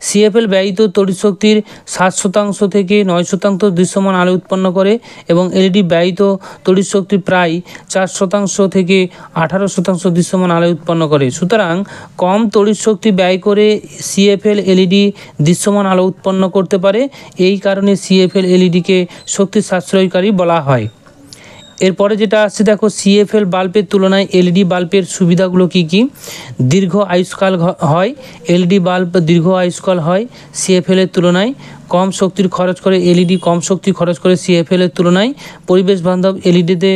সিএফএল ব্যয়িত তড়িৎ শক্তির 7% থেকে 9% দৃশ্যমান আলো উৎপন্ন করে এবং এলইডি ব্যয়িত তড়িৎ শক্তির প্রায় 4% থেকে 18% দৃশ্যমান আলো উৎপন্ন করে। সুতরাং কম তড়িৎ শক্তি ব্যয় করে সিএফএল এলইডি দৃশ্যমান আলো উৎপন্ন করতে পারে, এই কারণে সিএফএল এলইডিকে শক্তি সাশ্রয়কারী বলা হয়। এরপরে যেটা আসছে দেখো, সিএফএল বাল্বের তুলনায় এলইডি বাল্বের সুবিধাগুলো কি কি? দীর্ঘ আয়ুষ্কাল হয়, এলইডি বাল্ব দীর্ঘ আয়ুষ্কাল হয় সিএফএল এর তুলনায়। কম শক্তির খরচ করে এলইডি, কম শক্তি খরচ করে সিএফএল এর তুলনায়। পরিবেশ বান্ধব, এলইডিতে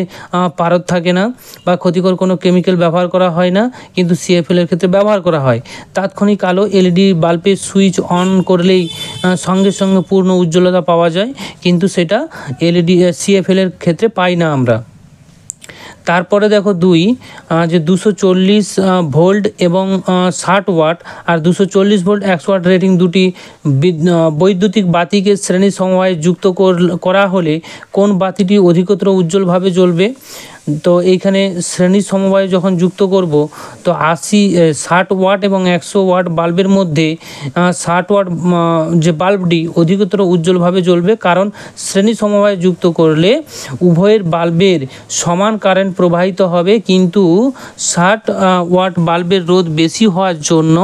পারদ থাকে না বা ক্ষতিকর কোনো কেমিক্যাল ব্যবহার করা হয় না, কিন্তু সিএফএল এর ক্ষেত্রে ব্যবহার করা হয়। তাৎক্ষণিক আলো, এলইডি বাল্বের সুইচ অন করলেই সঙ্গে সঙ্গে পূর্ণ উজ্জ্বলতা পাওয়া যায়, কিন্তু সেটা এলইডি সিএফএল এর ক্ষেত্রে পাই না আমরা। তারপরে দেখো 2 যে 240 ভোল্ট এবং 60 ওয়াট আর 240 ভোল্ট 100 ওয়াট রেটিং দুটি বৈদ্যুতিক বাতিকে শ্রেণী সমবায়ে যুক্ত করা হলে কোন বাতিটি অধিকতর উজ্জ্বলভাবে জ্বলবে? তো এইখানে শ্রেণী সমবায় যখন যুক্ত করব, তো 60 ওয়াট এবং 100 ওয়াট বাল্বের মধ্যে 60 ওয়াট যে বাল্বটি অধিকতর উজ্জ্বলভাবে জ্বলবে, কারণ শ্রেণী সমবায় যুক্ত করলে উভয়ের বাল্বের সমান কারেন্ট প্রবাহিত হবে, কিন্তু 60 ওয়াট বাল্বের রোধ বেশি হওয়ার জন্য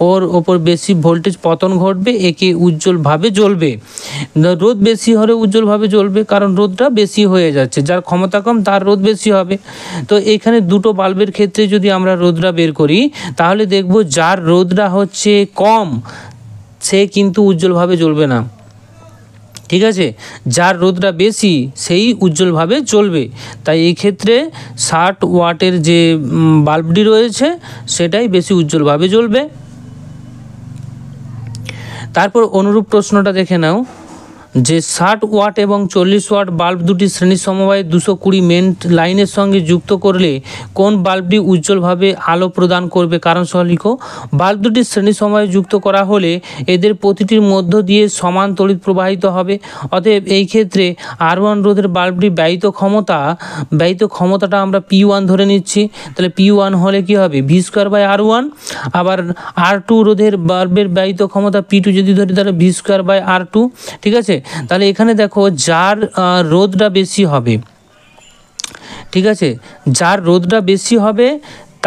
ওর ওপর বেশি ভোল্টেজ পতন ঘটবে, একে উজ্জ্বলভাবে জ্বলবে। রোধ বেশি হলে উজ্জ্বলভাবে জ্বলবে, কারণ রোধটা বেশি হয়ে যাচ্ছে, যার ক্ষমতা কম তার রোধ বেশি হবে। তো এখানে দুটো বাল্বের ক্ষেত্রে যদি আমরা রোধটা বের করি, তাহলে দেখব যার রোধটা হচ্ছে কম সে কিন্তু উজ্জ্বলভাবে জ্বলবে না, ঠিক আছে। যার রোধটা বেশি সেই উজ্জ্বলভাবে জ্বলবে। তাই এই ক্ষেত্রে 60 ওয়াটের যে বাল্বটি রয়েছে সেটাই বেশি উজ্জ্বলভাবে জ্বলবে। তারপর অনুরূপ প্রশ্নটা দেখে নাও যে 60 ওয়াট এবং 40 ওয়াট বাল্ব দুটি শ্রেণী সমবায়ে 220 মেন লাইনের সঙ্গে যুক্ত করলে কোন বাল্বটি উজ্জ্বলভাবে আলো প্রদান করবে? কারণ সহ লিখো। বাল্ব দুটি শ্রেণী সমবায়ে যুক্ত করা হলে এদের প্রতিটির মধ্য দিয়ে সমান তড়িৎ প্রবাহিত হবে। অতএব এই ক্ষেত্রে R1 রোধের বাল্বটির ব্যয়িত ক্ষমতাটা আমরা P1 ধরে নিচ্ছি। তাহলে P1 হলে কি হবে? V²/R1। আবার R2 রোধের বাল্বের ব্যয়িত ক্ষমতা P2 যদি ধরি তাহলে V²/R2। ঠিক আছে, তাহলে এখানে দেখো যার রোধটা বেশি হবে, ঠিক আছে, যার রোধটা বেশি হবে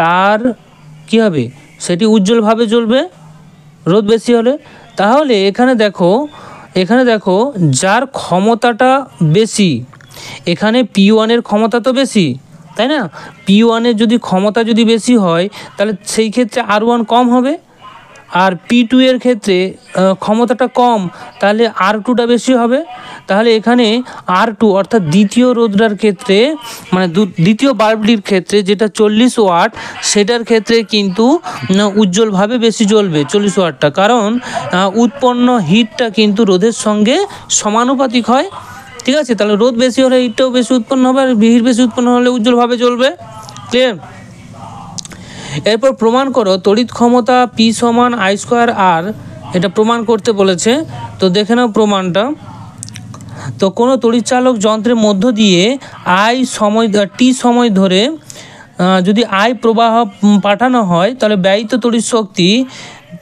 তার কি হবে? সেটি উজ্জ্বলভাবে জ্বলবে রোধ বেশি হলে। তাহলে এখানে দেখো যার ক্ষমতাটা বেশি, এখানে P1 এর ক্ষমতা তো বেশি, তাই না? P1 এর যদি ক্ষমতা যদি বেশি হয় তাহলে সেই ক্ষেত্রে R1 কম হবে, আর P2 এর ক্ষেত্রে ক্ষমতাটা কম, তাহলে R2টা বেশি হবে। তাহলে এখানে R2 অর্থাৎ দ্বিতীয় রোধটার ক্ষেত্রে, মানে দ্বিতীয় বাল্বটির ক্ষেত্রে যেটা 40 ওয়াট, সেটার ক্ষেত্রে কিন্তু উজ্জ্বলভাবে বেশি জ্বলবে 40 ওয়াটটা, কারণ উৎপন্ন হিটটা কিন্তু রোধের সঙ্গে সমানুপাতিক হয়। ঠিক আছে, তাহলে রোধ বেশি হলে হিটটাও বেশি উৎপন্ন হবে, আর হিট বেশি উৎপন্ন হলে উজ্জ্বলভাবে জ্বলবে। ক্লিয়ার? এরপর প্রমাণ করো তড়িৎ ক্ষমতা P = I²R, এটা প্রমাণ করতে বলেছে। তো দেখে নাও প্রমাণটা। তো কোনো তড়িৎচালক যন্ত্রের মধ্য দিয়ে t সময় ধরে যদি I প্রবাহ পাঠানো হয় তাহলে ব্যয়িত তড়িৎ শক্তি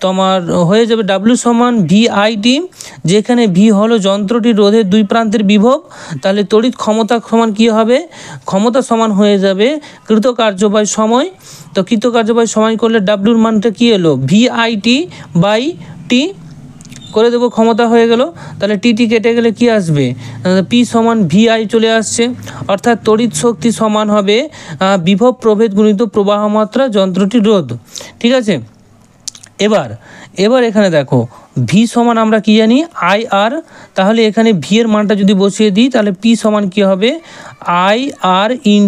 তোমার হয়ে যাবে W = VIT, যেখানে V হলো যন্ত্রটির রোধের দুই প্রান্তের বিভব। তাহলে তড়িৎ ক্ষমতা সমান কী হবে? ক্ষমতা সমান হয়ে যাবে কৃতকার্য সময়। তো কৃতকার্য সময় করলে W মানটা কী এলো? VIT/T করে দেবো, ক্ষমতা হয়ে গেল। তাহলে টি কেটে গেলে কি আসবে? P = VI চলে আসছে। অর্থাৎ তড়িৎ শক্তি সমান হবে বিভব প্রভেদ গুণিত প্রবাহ মাত্রা যন্ত্রটির রোধ। ঠিক আছে, এবার এখানে দেখো V সমান আমরা কি জানি? IR। তাহলে এখানে V এর মানটা যদি বসিয়ে দিই তাহলে P সমান কি হবে? IR ×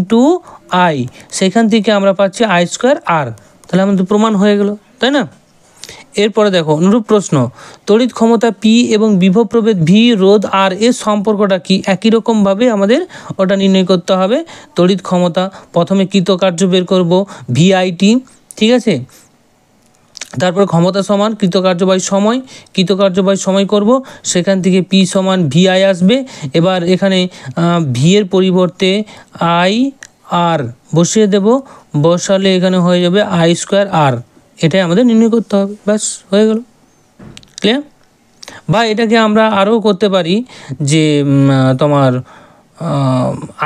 I। সেখান থেকে আমরা পাচ্ছি I²R। তাহলে আমাদের প্রমাণ হয়ে গেল, তাই না? এরপরে দেখো অনুরূপ প্রশ্ন, তড়িৎ ক্ষমতা P এবং বিভব প্রভেদ V, রোধ R এর সম্পর্কটা কি? একই রকমভাবে আমাদের ওটা নির্ণয় করতে হবে। তড়িৎ ক্ষমতা প্রথমে কৃতকার্য বের করব VIT, ঠিক আছে, তারপর ক্ষমতা সমান কৃতকার্য/সময় করব, সেখান থেকে P = VI আসবে। এবার এখানে V এর পরিবর্তে IR বসিয়ে দেব, বসালে এখানে হয়ে যাবে I²R। এটাই আমাদের নির্ণয় করতে হবে, ব্যাস হয়ে গেল। ক্লিয়ার? বা এটাকে আমরা আরও করতে পারি যে তোমার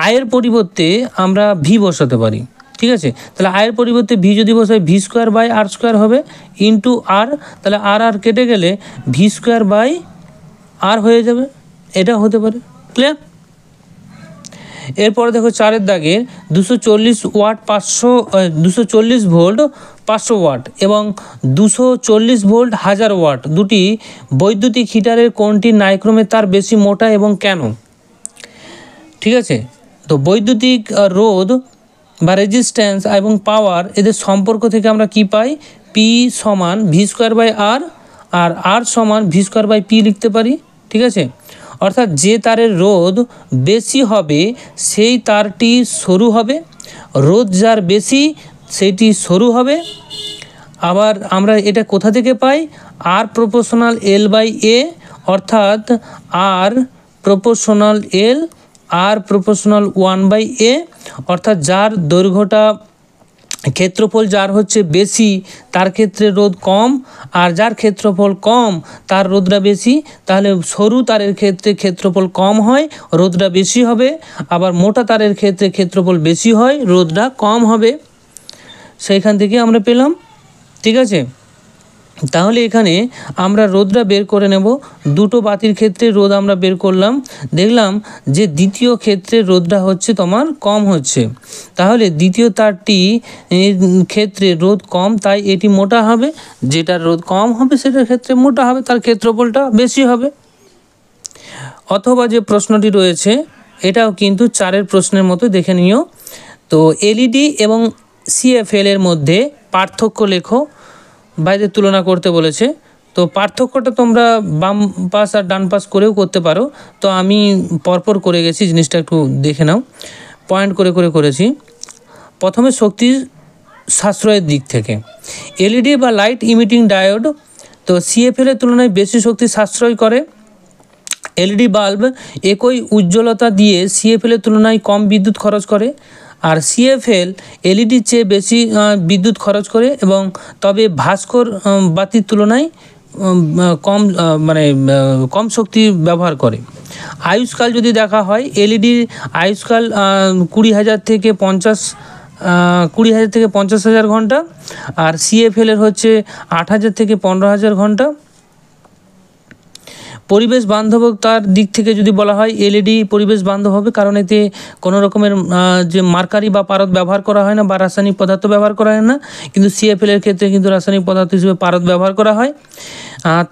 আয়ের পরিবর্তে আমরা V বসাতে পারি। ঠিক আছে, তাহলে আয়ের পরিবর্তে V যদি বসাই V²/R² হবে × R। তাহলে R কেটে গেলে V²/R হয়ে যাবে, এটা হতে পারে। ক্লিয়ার? এরপরে দেখো 4 দাগের 240 ভোল্ট 500 ওয়াট এবং 240 ভোল্ট 1000 ওয়াট দুটি বৈদ্যুতিক হিটারের কোনটি নাইক্রোমের তার বেশি মোটা এবং কেন? ঠিক আছে, তো বৈদ্যুতিক রোধ বা রেজিস্ট্যান্স এবং পাওয়ার, এদের সম্পর্ক থেকে আমরা কি পাই? P = V²/R আর R = V²/P লিখতে পারি। ঠিক আছে, অর্থাৎ যে তারের রোধ বেশি হবে সেই তারটি সরু হবে, রোধ যার বেশি সেইটি সরু হবে। আবার আমরা এটা কোথা থেকে পাই? R = L/A, অর্থাৎ R = L, R = 1/A, অর্থাৎ যার দৈর্ঘ্যটা ক্ষেত্রফল যার হচ্ছে বেশি তার ক্ষেত্রে রোধ কম, আর যার ক্ষেত্রফল কম তার রোধটা বেশি। তাহলে সরু তারের ক্ষেত্রে ক্ষেত্রফল কম হয়, রোধটা বেশি হবে, আবার মোটা তারের ক্ষেত্রে ক্ষেত্রফল বেশি হয়, রোধটা কম হবে। সেইখান থেকে আমরা পেলাম। ঠিক আছে, তাহলে এখানে আমরা রোধটা বের করে নেব। দুটো বাতির ক্ষেত্রে রোধ আমরা বের করলাম, দেখলাম যে দ্বিতীয় ক্ষেত্রে রোধটা হচ্ছে তোমার কম হচ্ছে। তাহলে দ্বিতীয় তারটি ক্ষেত্রে রোধ কম, তাই এটি মোটা হবে। যেটার রোধ কম হবে সেটার ক্ষেত্রে মোটা হবে, তার ক্ষেত্রফলটা বেশি হবে। অথবা যে প্রশ্নটি রয়েছে এটাও কিন্তু 4 প্রশ্নের মতো, দেখে নিও। তো LED এবং CFL এর মধ্যে পার্থক্য লেখো, বাইরে তুলনা করতে বলেছে। তো পার্থক্যটা তোমরা বাম পাশ আর ডান পাশ করেও করতে পারো, তো আমি পরপর করে গেছি, জিনিসটা একটু দেখে নাও, পয়েন্ট করে করে করেছি। প্রথমে শক্তি সাশ্রয়ের দিক থেকে এলইডি বা লাইট ইমিটিং ডায়োড তো সিএফএল এর তুলনায় বেশি শক্তি সাশ্রয় করে। এলইডি বাল্ব একই উজ্জ্বলতা দিয়ে সিএফএল এর তুলনায় কম বিদ্যুৎ খরচ করে, আর সিএফএল এলইডির চেয়ে বেশি বিদ্যুৎ খরচ করে এবং তবে ভাস্কর বাতির তুলনায় কম কম শক্তি ব্যবহার করে। আয়ুষ্কাল যদি দেখা হয়, এলইডির আয়ুষ্কাল 20,000 থেকে 50,000 ঘন্টা, আর সিএফএল এর হচ্ছে 8,000 থেকে 15,000 ঘন্টা। পরিবেশ বান্ধবতার দিক থেকে যদি বলা হয়, এলইডি পরিবেশ বান্ধব হবে, কারণ এতে কোনো রকমের যে মার্কারি বা পারদ ব্যবহার করা হয় না বা রাসায়নিক পদার্থ ব্যবহার করা হয় না, কিন্তু সিএফএল এর ক্ষেত্রে কিন্তু রাসায়নিক পদার্থ হিসেবে পারদ ব্যবহার করা হয়।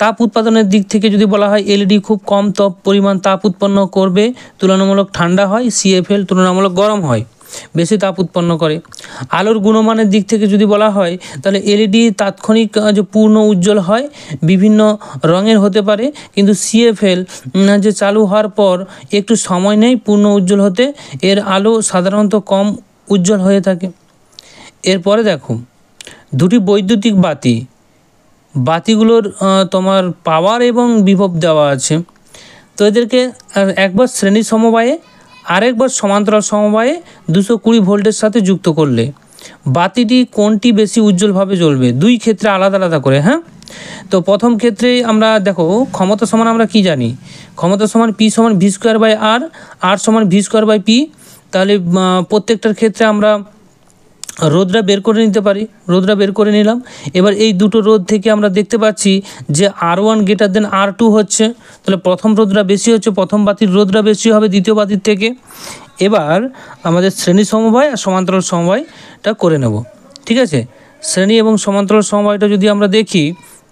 তাপ উৎপাদনের দিক থেকে যদি বলা হয়, এলইডি খুব কম পরিমাণ তাপ উৎপন্ন করবে, তুলনামূলক ঠান্ডা হয়, সিএফএল তুলনামূলক গরম হয়, বেশি তাপ উৎপন্ন করে। আলোর গুণমানের দিক থেকে যদি বলা হয়, তাহলে এলইডি তাৎক্ষণিক যে পূর্ণ উজ্জ্বল হয়, বিভিন্ন রঙের হতে পারে, কিন্তু সিএফএল যে চালু হওয়ার পর একটু সময় নেয় পূর্ণ উজ্জ্বল হতে, এর আলো সাধারণত কম উজ্জ্বল হয়ে থাকে। এরপরে দেখো দুটি বৈদ্যুতিক বাতিগুলোর তোমার পাওয়ার এবং বিভব দেওয়া আছে, তো এদেরকে একবার শ্রেণী সমবায়ে আরেকবার সমান্তরাল সমবায়ে 220 ভোল্টের সাথে যুক্ত করলে বাতিটি কোনটি বেশি উজ্জ্বলভাবে জ্বলবে, দুই ক্ষেত্রে আলাদা আলাদা করে। হ্যাঁ, তো প্রথম ক্ষেত্রে আমরা দেখো ক্ষমতা সমান আমরা কি জানি, ক্ষমতা সমান পি সমান ভি স্কোয়ার বাই আর, আর সমান ভি স্কোয়ার বাই পি। তাহলে প্রত্যেকটার ক্ষেত্রে আমরা রোধটা বের করে নিতে পারি, রোধটা বের করে নিলাম। এবার এই দুটো রোধ থেকে আমরা দেখতে পাচ্ছি যে R1 গ্রেটার দেন R2 হচ্ছে, তাহলে প্রথম রোধটা বেশি হচ্ছে, প্রথম বাতির রোধটা বেশি হবে দ্বিতীয় বাতির থেকে। এবার আমাদের শ্রেণী সমবায় আর সমান্তরাল সমবায়টা করে নেব, ঠিক আছে। শ্রেণী এবং সমান্তরাল সমবায়টা যদি আমরা দেখি,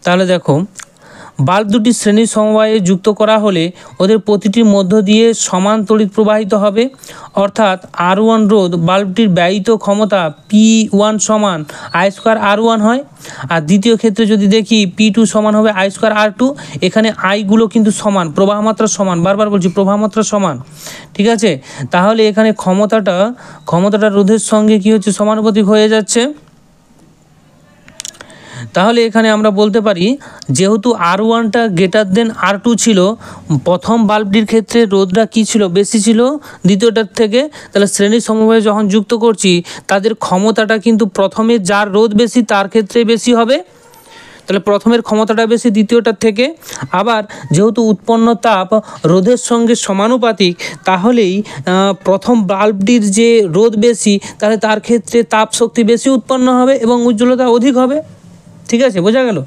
তাহলে দেখো বাল্ব দুটি শ্রেণী সমবায়ে যুক্ত করা হলে ওদের প্রতিটির মধ্য দিয়ে সমান তড়িৎ প্রবাহিত হবে, অর্থাৎ R1 রোধ বাল্বটির ব্যয়িত ক্ষমতা P1 সমান I স্কোয়ার R1 হয়। আর দ্বিতীয় ক্ষেত্রে যদি দেখি P2 সমান হবে I স্কোয়ার R2, এখানে আইগুলো কিন্তু সমান, প্রবাহ মাত্রা সমান, বারবার বলছি প্রবাহ মাত্রা সমান, ঠিক আছে। তাহলে এখানে ক্ষমতাটা রোধের সঙ্গে কি হচ্ছে, সমানুপাতিক হয়ে যাচ্ছে। তাহলে এখানে আমরা বলতে পারি যেহেতু R1টা গ্রেটার দেন R2 ছিল, প্রথম বাল্বটির ক্ষেত্রে রোধটা কী ছিল, বেশি ছিল দ্বিতীয়টার থেকে, তাহলে শ্রেণী সমবায়ে যখন যুক্ত করছি তাদের ক্ষমতাটা কিন্তু প্রথমে যার রোধ বেশি তার ক্ষেত্রে বেশি হবে, তাহলে প্রথমের ক্ষমতাটা বেশি দ্বিতীয়টার থেকে। আবার যেহেতু উৎপন্ন তাপ রোধের সঙ্গে সমানুপাতিক, তাহলেই প্রথম বাল্বটির যে রোধ বেশি, তাহলে তার ক্ষেত্রে তাপ শক্তি বেশি উৎপন্ন হবে এবং উজ্জ্বলতা অধিক হবে, ঠিক আছে, বোঝা গেল।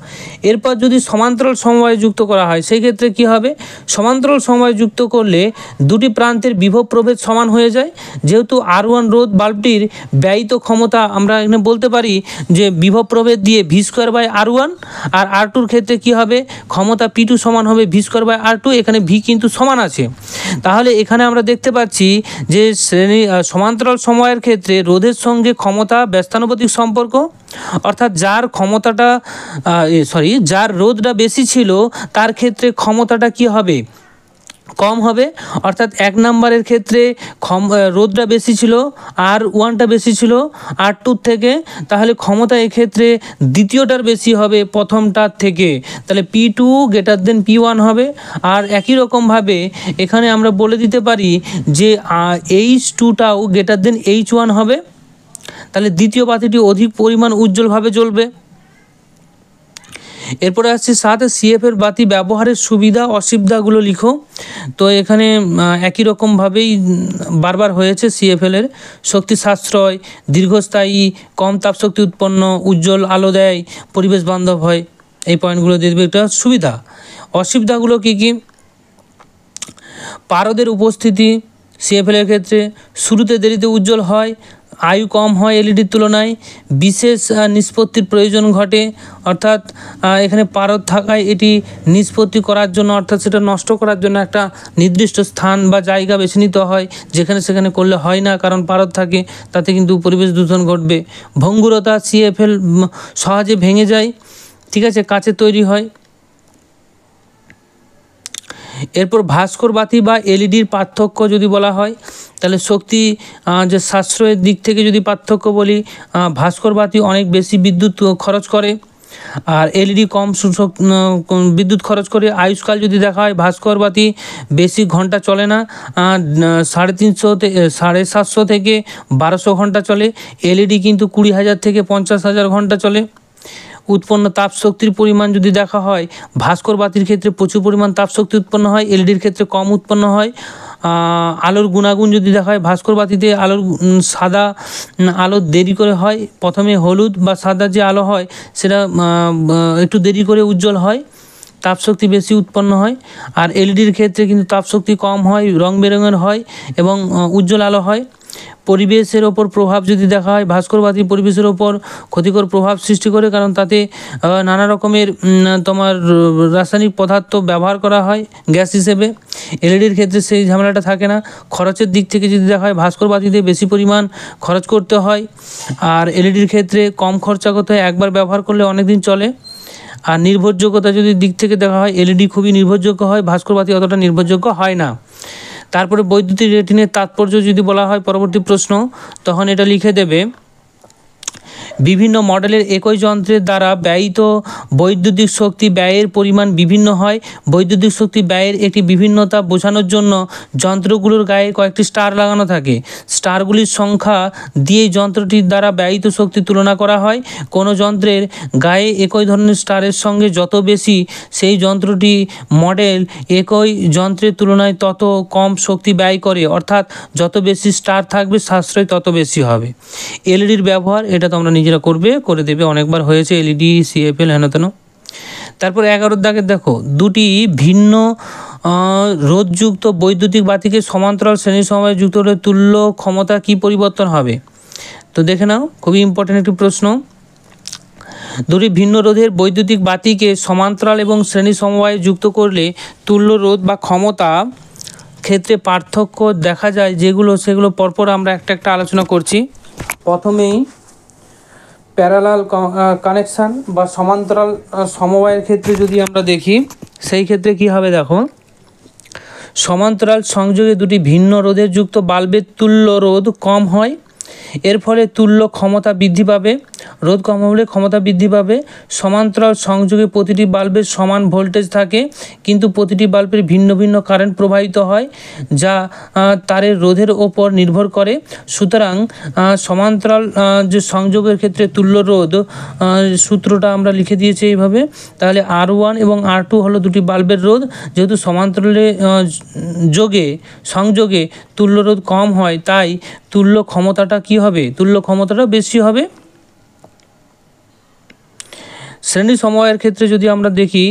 এরপর যদি সমান্তরাল সমবায়ে যুক্ত করা হয়, সেই ক্ষেত্রে কি হবে, সমান্তরাল সমবায়ে যুক্ত করলে দুটি প্রান্তের বিভব প্রভেদ সমান হয়ে যায়। যেহেতু R1 রোধ বাল্বটির ব্যয়িত ক্ষমতা আমরা এখানে বলতে পারি যে বিভব প্রভেদ দিয়ে V square by R1, R R2 ক্ষেত্রে কি হবে, ক্ষমতা P2 সমান হবে ভি স্কোয়ার বাই R2, এখানে ভি কিন্তু সমান আছে। তাহলে এখানে আমরা দেখতে পাচ্ছি যে সমান্তরাল সমবায়ের ক্ষেত্রে রোধের সঙ্গে ক্ষমতা ব্যস্তানুপাতিক সম্পর্ক, অর্থাৎ যার রোধটা বেশি ছিল তার ক্ষেত্রে ক্ষমতাটা কি হবে, কম হবে। অর্থাৎ 1 নম্বরের ক্ষেত্রে রোধটা বেশি ছিল, R1টা বেশি ছিল R2 থেকে, তাহলে ক্ষমতা এক্ষেত্রে দ্বিতীয়টার বেশি হবে প্রথমটার থেকে, তাহলে P2 গ্রেটার দেন P1 হবে। আর একই রকমভাবে এখানে আমরা বলে দিতে পারি যে H2টাও গ্রেটার দেন H1 হবে, তাহলে দ্বিতীয় বাতিটি অধিক পরিমাণ উজ্জ্বলভাবে জ্বলবে। এরপরে আসছে 7, সিএফের বাতি ব্যবহারের সুবিধা অসুবিধাগুলো লিখো। তো এখানে একই রকমভাবেই বারবার হয়েছে, সিএফএলের শক্তি সাশ্রয়, দীর্ঘস্থায়ী, কম তাপশক্তি উৎপন্ন, উজ্জ্বল আলো দেয়, পরিবেশ বান্ধব হয়, এই পয়েন্টগুলো দিয়ে দেবে। একটা সুবিধা। অসুবিধাগুলো কী কী, পারদের উপস্থিতি সিএফএলের ক্ষেত্রে, শুরুতে দেরিতে উজ্জ্বল হয়, আয়ু কম হয় এলইডির তুলনায়, বিশেষ নিষ্পত্তির প্রয়োজন ঘটে, অর্থাৎ এখানে পারদ থাকায় এটি নিষ্পত্তি করার জন্য, অর্থাৎ সেটা নষ্ট করার জন্য একটা নির্দিষ্ট স্থান বা জায়গা বেছে নিতে হয়, যেখানে সেখানে করলে হয় না, কারণ পারদ থাকে, তাতে কিন্তু পরিবেশ দূষণ ঘটবে। ভঙ্গুরতা, সিএফএল সহজে ভেঙে যায়, ঠিক আছে, কাচের তৈরি হয়, এরপর ভাস্কর বাতি বা এলইডির পার্থক্য যদি বলা হয় তাহলে শক্তি যে সাশ্রয়ের দিক থেকে যদি পার্থক্য বলি, ভাস্কর বাতি অনেক বেশি বিদ্যুৎ খরচ করে আর এলইডি কম বিদ্যুৎ খরচ করে। আয়ুষ্কাল যদি দেখা হয় ভাস্কর বাতি বেশি ঘন্টা চলে না, 750 থেকে 1200 ঘন্টা চলে। এলইডি কিন্তু 20,000 থেকে 50,000 ঘন্টা চলে। উৎপন্ন তাপ শক্তির পরিমাণ যদি দেখা হয় ভাস্কর বাতির ক্ষেত্রে প্রচুর পরিমাণ তাপ শক্তি উৎপন্ন হয়, এলইডির ক্ষেত্রে কম উৎপন্ন হয়। আলোর গুণাগুণ যদি দেখা হয় ভাস্কর বাতিতে আলোর সাদা আলো দেরি করে হয়, প্রথমে হলুদ বা সাদা যে আলো হয় সেটা একটু দেরি করে উজ্জ্বল হয়, তাপশক্তি বেশি উৎপন্ন হয়। আর এলইডির ক্ষেত্রে কিন্তু তাপশক্তি কম হয়, রং বেরঙের হয় এবং উজ্জ্বল আলো হয়। পরিবেশের ওপর প্রভাব যদি দেখা হয় ভাস্কর বাতি পরিবেশের ওপর ক্ষতিকর প্রভাব সৃষ্টি করে, কারণ তাতে নানা রকমের তোমার রাসায়নিক পদার্থ ব্যবহার করা হয় গ্যাস হিসেবে। এলইডির ক্ষেত্রে সেই ঝামেলাটা থাকে না। খরচের দিক থেকে যদি দেখা হয় ভাস্কর বাতিতে বেশি পরিমাণ খরচ করতে হয়, আর এলইডির ক্ষেত্রে কম খরচা করতে হয়, একবার ব্যবহার করলে অনেক দিন চলে। আর নির্ভরযোগ্যতা যদি দিক থেকে দেখা হয় এলইডি খুবই নির্ভরযোগ্য হয়, ভাস্কর বাতি অতটা নির্ভরযোগ্য হয় না। তারপরে বৈদ্যুতিক রেটিনের তাৎপর্য যদি বলা হয় পরবর্তী প্রশ্ন, তখন এটা লিখে দেবে বিভিন্ন মডেলের একই যন্ত্রের দ্বারা ব্যয়িত বৈদ্যুতিক শক্তি ব্যয়ের পরিমাণ বিভিন্ন হয়। বৈদ্যুতিক শক্তি ব্যয়ের একটি বিভিন্নতা বোঝানোর জন্য যন্ত্রগুলোর গায়ে কয়েকটি স্টার লাগানো থাকে। স্টারগুলির সংখ্যা দিয়ে যন্ত্রটির দ্বারা ব্যয়িত শক্তি তুলনা করা হয়। কোনো যন্ত্রের গায়ে একই ধরনের স্টারের সঙ্গে যত বেশি সেই যন্ত্রটি মডেল একই যন্ত্রের তুলনায় তত কম শক্তি ব্যয় করে, অর্থাৎ যত বেশি স্টার থাকবে সাশ্রয় তত বেশি হবে। এলইডির ব্যবহার এটা তোমরা নিজেরা করে দেবে, অনেকবার হয়েছে এলইডি সিএফএল হেন তেন। তারপর 11 দাগে দেখো দুটি ভিন্ন রোধযুক্ত বৈদ্যুতিক বাতিকে সমান্তরাল শ্রেণী সমবায়ে যুক্ত হলে তুল্য ক্ষমতা কি পরিবর্তন হবে? তো দেখে নাও, খুবই ইম্পর্টেন্ট একটি প্রশ্ন। দুটি ভিন্ন রোধের বৈদ্যুতিক বাতিকে সমান্তরাল এবং শ্রেণী সমবায়ে যুক্ত করলে তুল্য রোধ বা ক্ষমতা ক্ষেত্রে পার্থক্য দেখা যায় সেগুলো পরপর আমরা একটা একটা আলোচনা করছি। প্রথমেই প্যারালাল কানেকশান বা সমান্তরাল সমবায়ের ক্ষেত্রে যদি আমরা দেখি সেই ক্ষেত্রে কি হবে দেখো, সমান্তরাল সংযোগে দুটি ভিন্ন রোধের যুক্ত বাল্বের তুল্য রোধ কম হয়, এর ফলে তুল্য ক্ষমতা বৃদ্ধি পাবে। রোধ কম হলে ক্ষমতা বৃদ্ধি পাবে। সমান্তরাল সংযোগে প্রতিটি বাল্বের সমান ভোল্টেজ থাকে কিন্তু প্রতিটি বাল্বের ভিন্ন ভিন্ন কারেন্ট প্রবাহিত হয় যা তারের রোধের ওপর নির্ভর করে। সুতরাং সমান্তরাল যে সংযোগের ক্ষেত্রে তুল্য রোধ সূত্রটা আমরা লিখে দিয়েছি এইভাবে। তাহলে R1 এবং R2 হলো দুটি বাল্বের রোধ, যেহেতু সমান্তরালে সংযোগে তুল্য রোধ কম হয় তাই তুল্য ক্ষমতাটা কি হবে? তুল্য ক্ষমতাটা বেশি হবে। শ্রেণী সমবায়ের ক্ষেত্রে যদি আমরা দেখি,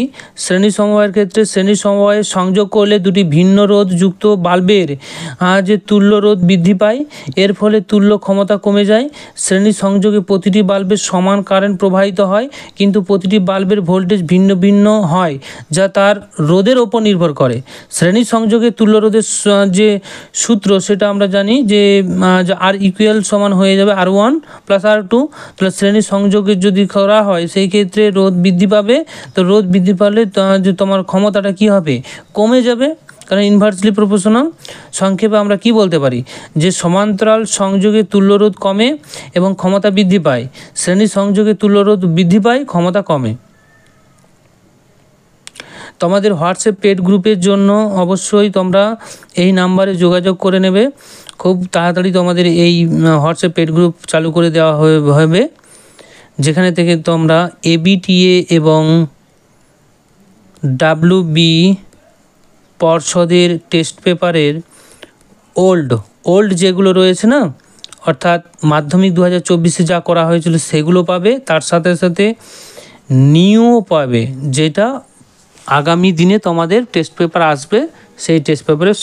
শ্রেণী সমবায়ের ক্ষেত্রে শ্রেণী সমবায়ে সংযোগ করলে দুটি ভিন্ন রোধ যুক্ত বাল্বের যে তুল্য রোধ বৃদ্ধি পায়, এর ফলে তুল্য ক্ষমতা কমে যায়। শ্রেণী সংযোগে প্রতিটি বাল্বের সমান কারেন্ট প্রবাহিত হয় কিন্তু প্রতিটি বাল্বের ভোল্টেজ ভিন্ন ভিন্ন হয় যা তার রোধের ওপর নির্ভর করে। শ্রেণী সংযোগে তুল্য রোধের যে সূত্র সেটা আমরা জানি যে R ইকুয়াল সমান হয়ে যাবে R1 প্লাস R2। তাহলে শ্রেণী সংযোগের যদি করা হয় সেই ক্ষেত্রে রোধ বৃদ্ধি পাবে, তো রোধ বৃদ্ধি পালে যে তোমার ক্ষমতাটা কি হবে? কমে যাবে, কারণ ইনভার্সলি প্রপোর্শনাল। সংক্ষেপে আমরা কি বলতে পারি যে সমান্তরাল সংযোগে তুল্যরোধ কমে এবং ক্ষমতা বৃদ্ধি পায়, শ্রেণী সংযোগে তুল্যরোধ বৃদ্ধি পায়, ক্ষমতা কমে। তোমাদের হোয়াটসঅ্যাপ পেড গ্রুপের জন্য অবশ্যই তোমরা এই নাম্বারে যোগাযোগ করে নেবে। খুব তাড়াতাড়ি তোমাদের এই হোয়াটসঅ্যাপ পেড গ্রুপ চালু করে দেওয়া হবে, যেখানে থেকে তোমরা ABTA এবং WB পর্ষদের টেস্ট পেপারের ওল্ড যেগুলো রয়েছে না, অর্থাৎ মাধ্যমিক 2024-এ যা করা হয়েছিল সেগুলো পাবে, তার সাথে সাথে নিউও পাবে, যেটা আগামী দিনে তোমাদের টেস্ট পেপার আসবে সেই টেস্ট পেপারের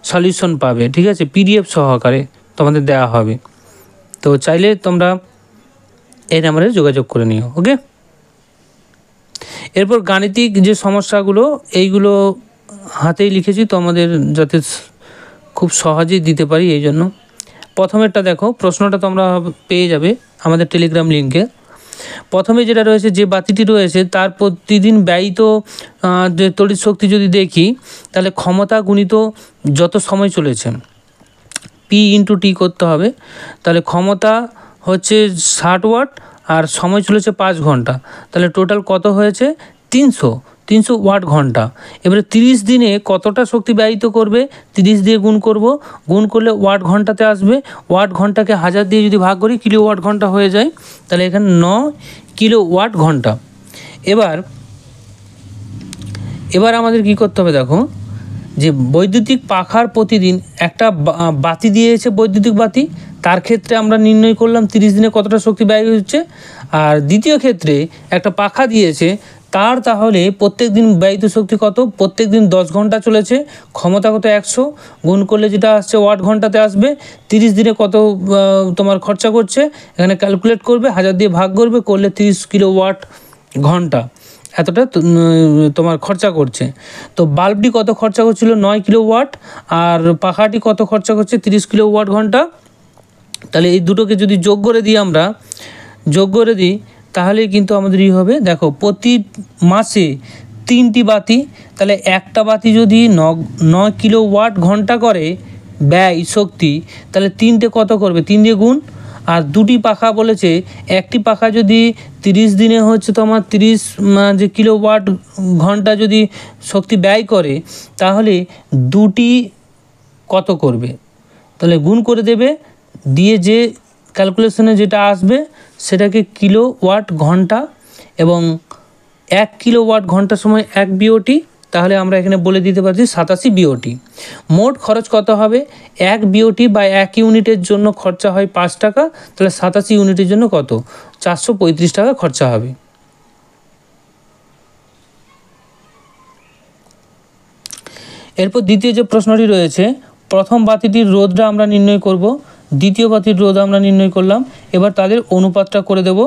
সলিউশন পাবে, ঠিক আছে, PDF সহকারে তোমাদের দেওয়া হবে। তো চাইলে তোমরা এই নাম্বারে যোগাযোগ করে নিও, ওকে। এরপর গাণিতিক যে সমস্যাগুলো এইগুলো হাতেই লিখেছি তোমাদের যাতে খুব সহজেই দিতে পারি এই জন্য। প্রথমেরটা দেখো, প্রশ্নটা তোমরা পেয়ে যাবে আমাদের টেলিগ্রাম লিঙ্কে। প্রথমে যেটা রয়েছে, যে বাতিটি রয়েছে তার প্রতিদিন ব্যয়িত যে তড়িৎ শক্তি যদি দেখি, তাহলে ক্ষমতা গুণিত যত সময় চলেছে, পি ইন্টু টি করতে হবে। তাহলে ক্ষমতা হচ্ছে 60 ওয়াট আর সময় চলেছে 5 ঘন্টা, তাহলে টোটাল কত হয়েছে 300 ওয়াট ঘন্টা। এবারে 30 দিনে কতটা শক্তি ব্যয়িত করবে, 30 দিয়ে গুণ করব, গুণ করলে ওয়াট ঘন্টাতে আসবে। ওয়াট ঘন্টাকে 1000 দিয়ে যদি ভাগ করি কিলো ওয়াট ঘন্টা হয়ে যায়, তাহলে এখানে 9 কিলো ওয়াট ঘন্টা। এবার আমাদের কি করতে হবে, দেখো যে বৈদ্যুতিক পাখার প্রতিদিন একটা বাতি দিয়েছে, বৈদ্যুতিক বাতি, তার ক্ষেত্রে আমরা নির্ণয় করলাম 30 দিনে কতটা শক্তি ব্যয় হচ্ছে। আর দ্বিতীয় ক্ষেত্রে একটা পাখা দিয়েছে, তার তাহলে প্রত্যেক দিন ব্যয়িত শক্তি কত, প্রত্যেক দিন 10 ঘন্টা চলেছে, ক্ষমতা কত 100, গুণ করলে যেটা আসছে ওয়াট ঘন্টাতে আসবে। 30 দিনে কত তোমার খরচা করছে, এখানে ক্যালকুলেট করবে, 1000 দিয়ে ভাগ করবে, করলে 30 কিলো ওয়াট ঘন্টা এতটা তোমার খরচা করছে। তো বাল্বটি কত খরচা করছিল 9 কিলো ওয়াট, আর পাখাটি কত খরচা করছে 30 কিলো ওয়াট ঘন্টা। তাহলে এই দুটোকে যদি যোগ করে দিই তাহলে কিন্তু আমাদের ই হবে, দেখো প্রতি মাসে 3টি বাতি, তাহলে একটা বাতি যদি 9 কিলো ওয়াট ঘন্টা করে ব্যয় শক্তি, তাহলে 3টে কত করবে, 3 দিয়ে গুণ। আর 2টি পাখা বলেছে, একটি পাখা যদি 30 দিনে হচ্ছে তোমার 30 যে কিলো ওয়াট ঘন্টা যদি শক্তি ব্যয় করে, তাহলে 2টি কত করবে, তাহলে গুণ করে দেবে, দিয়ে যে ক্যালকুলেশনে যেটা আসবে সেটাকে কিলো ওয়াট ঘন্টা, এবং 1 কিলো ওয়াট ঘন্টার সময় 1 বিওটি, তাহলে আমরা এখানে বলে দিতে পারছি 87 বিওটি। মোট খরচ কত হবে, 1 বিওটি বা 1 ইউনিটের জন্য খরচা হয় 5 টাকা, তাহলে 87 ইউনিটের জন্য কত, 435 টাকা খরচা হবে। এরপর দ্বিতীয় যে প্রশ্নটি রয়েছে, প্রথম বাতিটির রোধটা আমরা নির্ণয় করব, দ্বিতীয় বাতির রোধ আমরা নির্ণয় করলাম। এবার তাদের অনুপাতটা করে দেব।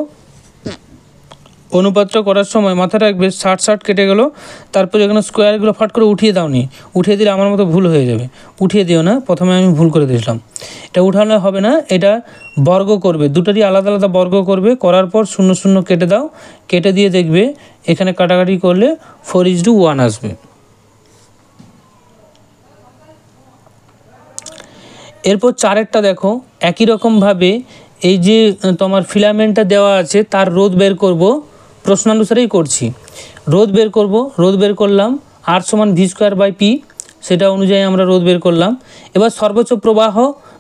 অনুপাতটা করার সময় মাথায় রাখবে 60 কেটে গেল, তারপর এখানে স্কোয়ারগুলো ফাট করে উঠিয়ে দাওনি, উঠিয়ে দিলে আমার মতো ভুল হয়ে যাবে, উঠিয়ে দিও না, প্রথমে আমি ভুল করে দিয়েছিলাম। এটা উঠানো হবে না, এটা বর্গ করবে, দুটোরই আলাদা আলাদা বর্গ করবে, করার পর 0 0 কেটে দাও, কেটে দিয়ে দেখবে এখানে কাটাকাটি করলে 4:1 আসবে। এরপর 4এরটা দেখো, একই রকমভাবে এই যে তোমার ফিলামেন্টটা দেওয়া আছে তার রোধ বের করব, প্রশ্নানুসারেই করছি। রোধ বের করলাম, R সমান v²/p, সেটা অনুযায়ী আমরা রোধ বের করলাম। এবার সর্বোচ্চ প্রবাহ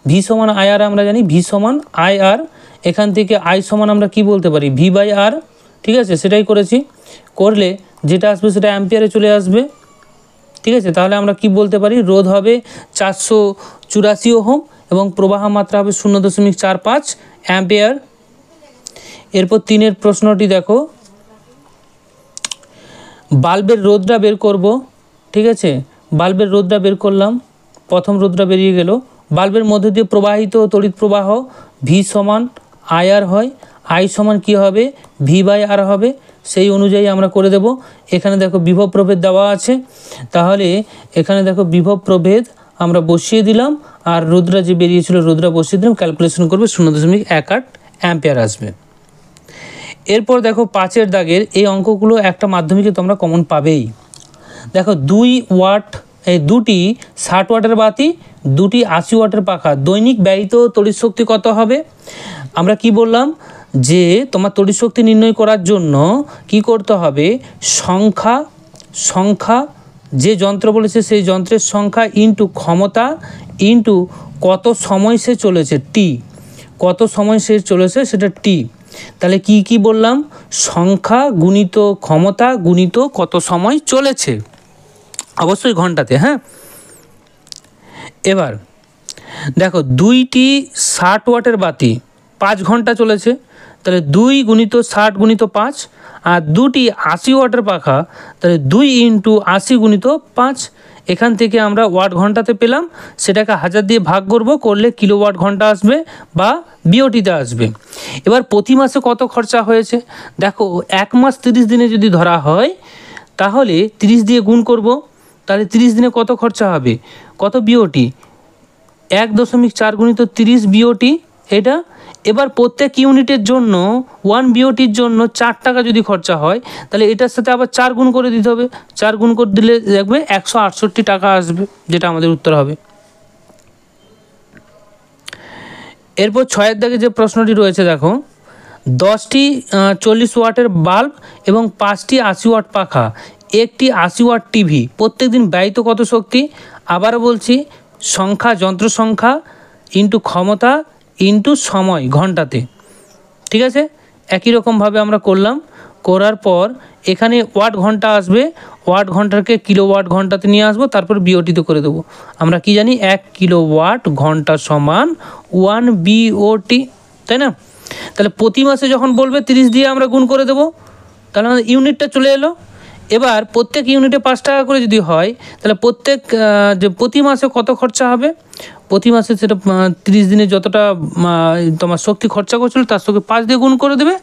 v সমান IR, আমরা জানি v সমান IR, এখান থেকে I সমান আমরা কি বলতে পারি, v/r, ঠিক আছে, সেটাই করেছি। করলে যেটা আসবে সেটা অ্যাম্পিয়ারে চলে আসবে, ঠিক আছে। তাহলে আমরা কি বলতে পারি, রোধ হবে 484 ওহম এবং প্রবাহ মাত্রা হবে 0.45 অ্যাম্পিয়ার। এরপর 3এর প্রশ্নটি দেখো, বাল্বের রোধটা বের করব, ঠিক আছে, বাল্বের রোধটা বের করলাম, প্রথম রোধটা বেরিয়ে গেল। বাল্বের মধ্যে দিয়ে প্রবাহিত তড়িৎ প্রবাহ v সমান IR হয়, I সমান কী হবে, v/r হবে, সেই অনুযায়ী আমরা করে দেব। এখানে দেখো বিভব প্রভেদ দেওয়া আছে, তাহলে এখানে দেখো বিভব প্রভেদ আমরা বসিয়ে দিলাম, আর রোধটা যে বেরিয়েছিল রোধটা বসিয়ে দিলাম, ক্যালকুলেশন করবে 0.18 অ্যাম্পিয়ার আসবে। এরপর দেখো 5এর দাগের এই অঙ্কগুলো একটা মাধ্যমিকে তোমরা কমন পাবেই। দেখো 2টি 60 ওয়াটের বাতি, 2টি 80 ওয়াটের পাখা, দৈনিক ব্যয়িত তড়িৎ শক্তি কত হবে। আমরা কি বললাম, যে তোমার তড়িৎ শক্তি নির্ণয় করার জন্য কি করতে হবে, সংখ্যা যে যন্ত্র বলেছে সেই যন্ত্রের সংখ্যা ইন্টু ক্ষমতা ইন্টু কত সময় সে চলেছে, টি, কত সময় সে চলেছে সেটা টি। তাহলে কি বললাম, সংখ্যা গুণিত ক্ষমতা গুণিত কত সময় চলেছে, অবশ্যই ঘন্টাতে, হ্যাঁ। এবার দেখো 2টি 60 ওয়াটের বাতি 5 ঘন্টা চলেছে, তাহলে 2 গুণিত 60 গুণিত 5, আর 2টি 80 ওয়াটের পাখা, তাহলে 2 ইন্টু 80 গুণিত 5। এখান থেকে আমরা ওয়াট ঘন্টাতে পেলাম, সেটাকে 1000 দিয়ে ভাগ করলে কিলো ওয়াট ঘন্টা আসবে বা বিওটিতে আসবে। এবার প্রতি মাসে কত খরচা হয়েছে, দেখো 1 মাস 30 দিনে যদি ধরা হয়, তাহলে 30 দিয়ে গুণ করব, তাহলে 30 দিনে কত খরচা হবে, কত বিওটি, 1.4 গুণিত 30 বিওটি এটা। এবার প্রত্যেক ইউনিটের জন্য 1 বিওটির জন্য 4 টাকা যদি খরচা হয় তাহলে এটার সাথে আবার 4 গুণ করে দিতে হবে। 4 গুণ করে দিলে দেখবে 168 টাকা আসবে, যেটা আমাদের উত্তর হবে। এরপর 6 দাগে যে প্রশ্নটি রয়েছে দেখো, 10টি 40 ওয়াটের বাল্ব এবং 5টি 80 ওয়াট পাখা, একটি 80 ওয়াট টিভি প্রত্যেকদিন ব্যয়িত কত শক্তি? আবারও বলছি, সংখ্যা, যন্ত্র সংখ্যা ইন্টু ক্ষমতা ইন্টু সময় ঘন্টাতে। ঠিক আছে, একই রকমভাবে আমরা করলাম। করার পর এখানে ওয়াট ঘন্টা আসবে, ওয়াট ঘন্টাকে কিলোওয়াট ঘন্টাতে নিয়ে আসবো, তারপর বিওটিতে করে দেবো। আমরা কি জানি 1 কিলোওয়াট ঘন্টা সমান 1 বিওটি, তাই না? তাহলে প্রতি মাসে যখন বলবে 30 দিয়ে আমরা গুণ করে দেবো, তাহলে আমাদের ইউনিটটা চলে এলো। এবার প্রত্যেক ইউনিটে 5 টাকা করে যদি হয় তাহলে যে প্রতি মাসে কত খরচা হবে? প্রতি মাসে সেটা 30 দিনে যতটা তোমার শক্তি খরচা করছিল তার সঙ্গে 5 দিয়ে গুণ করে দেবে,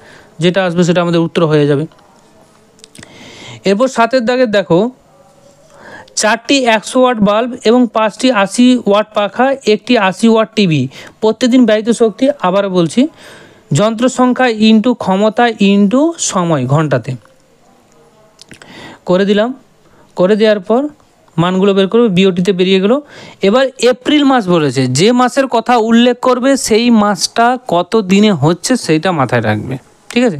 যেটা আসবে সেটা আমাদের উত্তর হয়ে যাবে। এরপর 7 দাগের দেখো, 4টি 100 ওয়াট বাল্ব এবং 5টি 80 ওয়াট পাখা, একটি 80 ওয়াট টিভি প্রত্যেকদিন ব্যয়িত শক্তি, আবারও বলছি, যন্ত্র সংখ্যা ইন্টু ক্ষমতা ইন্টু সময় ঘন্টাতে। করে দিলাম। করে দেওয়ার পর মানগুলো বের করবে, বিওটিতে বেরিয়ে গেল। এবার এপ্রিল মাস বলেছে, যে মাসের কথা উল্লেখ করবে সেই মাসটা কত দিনে হচ্ছে সেইটা মাথায় রাখবে। ঠিক আছে,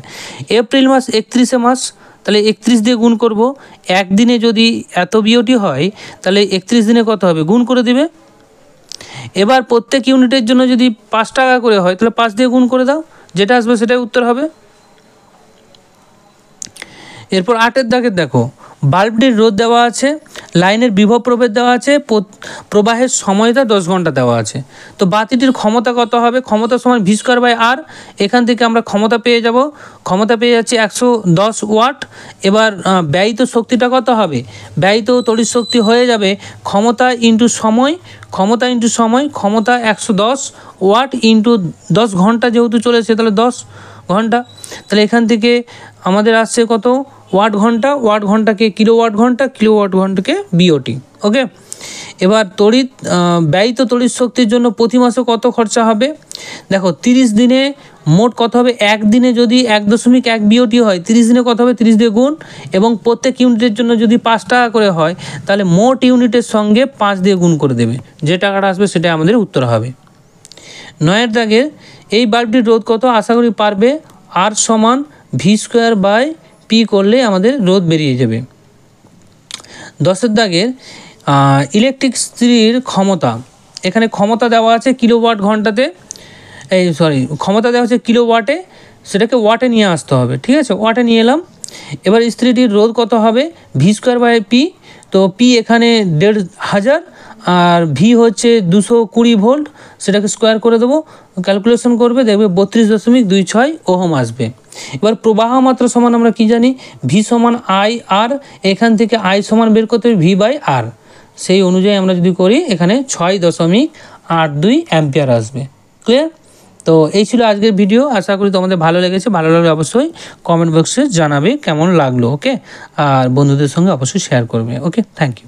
এপ্রিল মাস 31 মাস, তাহলে 31 দিয়ে গুণ করব। একদিনে যদি এত বিওটি হয় তাহলে 31 দিনে কত হবে? গুণ করে দিবে। এবার প্রত্যেক ইউনিটের জন্য যদি 5 টাকা করে হয় তাহলে 5 দিয়ে গুণ করে দাও, যেটা আসবে সেটাই উত্তর হবে। এরপর 8 দাগের দেখো, বাল্বটির রোধ দেওয়া আছে, লাইনের বিভব প্রভেদ দেওয়া আছে, প্রবাহের সময়টা 10 ঘন্টা দেওয়া আছে। তো বাতিটির ক্ষমতা কত হবে? ক্ষমতা সমান v²/r। এখান থেকে আমরা ক্ষমতা পেয়ে যাব, ক্ষমতা পেয়ে যাচ্ছি 110 ওয়াট। এবার ব্যয়িত শক্তিটা কত হবে? ব্যয়িত তড়িৎ শক্তি হয়ে যাবে ক্ষমতা ইন্টু সময়, ক্ষমতা ইন্টু সময়, ক্ষমতা 110 ওয়াট ইন্টু 10 ঘন্টা, যেহেতু চলেছে তাহলে 10 ঘন্টা। তাহলে এখান থেকে আমাদের আসছে কত? ওয়াট ঘন্টা, ওয়াট ঘন্টাকে কিলোওয়াট ঘন্টা, কিলোওয়াট ঘন্টাকে বিওটি। ওকে, এবার ব্যয়িত তড়িৎ শক্তির জন্য প্রতি মাসে কত খরচা হবে? দেখো 30 দিনে মোট কত হবে? একদিনে যদি 1.1 বিওটি হয়, 30 দিনে কত হবে? 30 দিয়ে গুণ, এবং প্রত্যেক ইউনিটের জন্য যদি 5 টাকা করে হয় তাহলে মোট ইউনিটের সঙ্গে 5 দিয়ে গুণ করে দেবে, যে টাকাটা আসবে সেটা আমাদের উত্তর হবে। 9 দাগে, এই বাল্বটির রোধ কত? আশা করি পারবে। আর সমান v²/p করলে আমাদের রোধ বেরিয়ে যাবে। 10 দাগের ইলেকট্রিক ইস্ত্রির ক্ষমতা, এখানে ক্ষমতা দেওয়া আছে কিলোওয়াট ঘন্টাতে, ক্ষমতা দেওয়া আছে কিলোওয়াটে, সেটাকে ওয়াটে নিয়ে আসতে হবে। ঠিক আছে, ওয়াটে নিয়ে এলাম। এবার ইস্ত্রিটির রোধ কত হবে? v²/p। তো পি এখানে 1500 আর ভি হচ্ছে 220 ভোল্ট, সেটাকে স্কোয়ার করে দেবো, ক্যালকুলেশন করবে, দেখবে 32.26 ওহম আসবে। এবার প্রবাহ মাত্রা সমান আমরা কি জানি? ভি সমান আই আর, এখান থেকে আই সমান বের করতে হবে v/r। সেই অনুযায়ী আমরা যদি করি এখানে 6.82 অ্যাম্পিয়ার আসবে। ক্লিয়ার? তো এই ছিল আজকের ভিডিও। আশা করি তোমাদের ভালো লেগেছে। ভালো লাগলে অবশ্যই কমেন্ট বক্সে জানাবে কেমন লাগলো। ওকে, আর বন্ধুদের সঙ্গে অবশ্যই শেয়ার করবে। ওকে, থ্যাংক ইউ।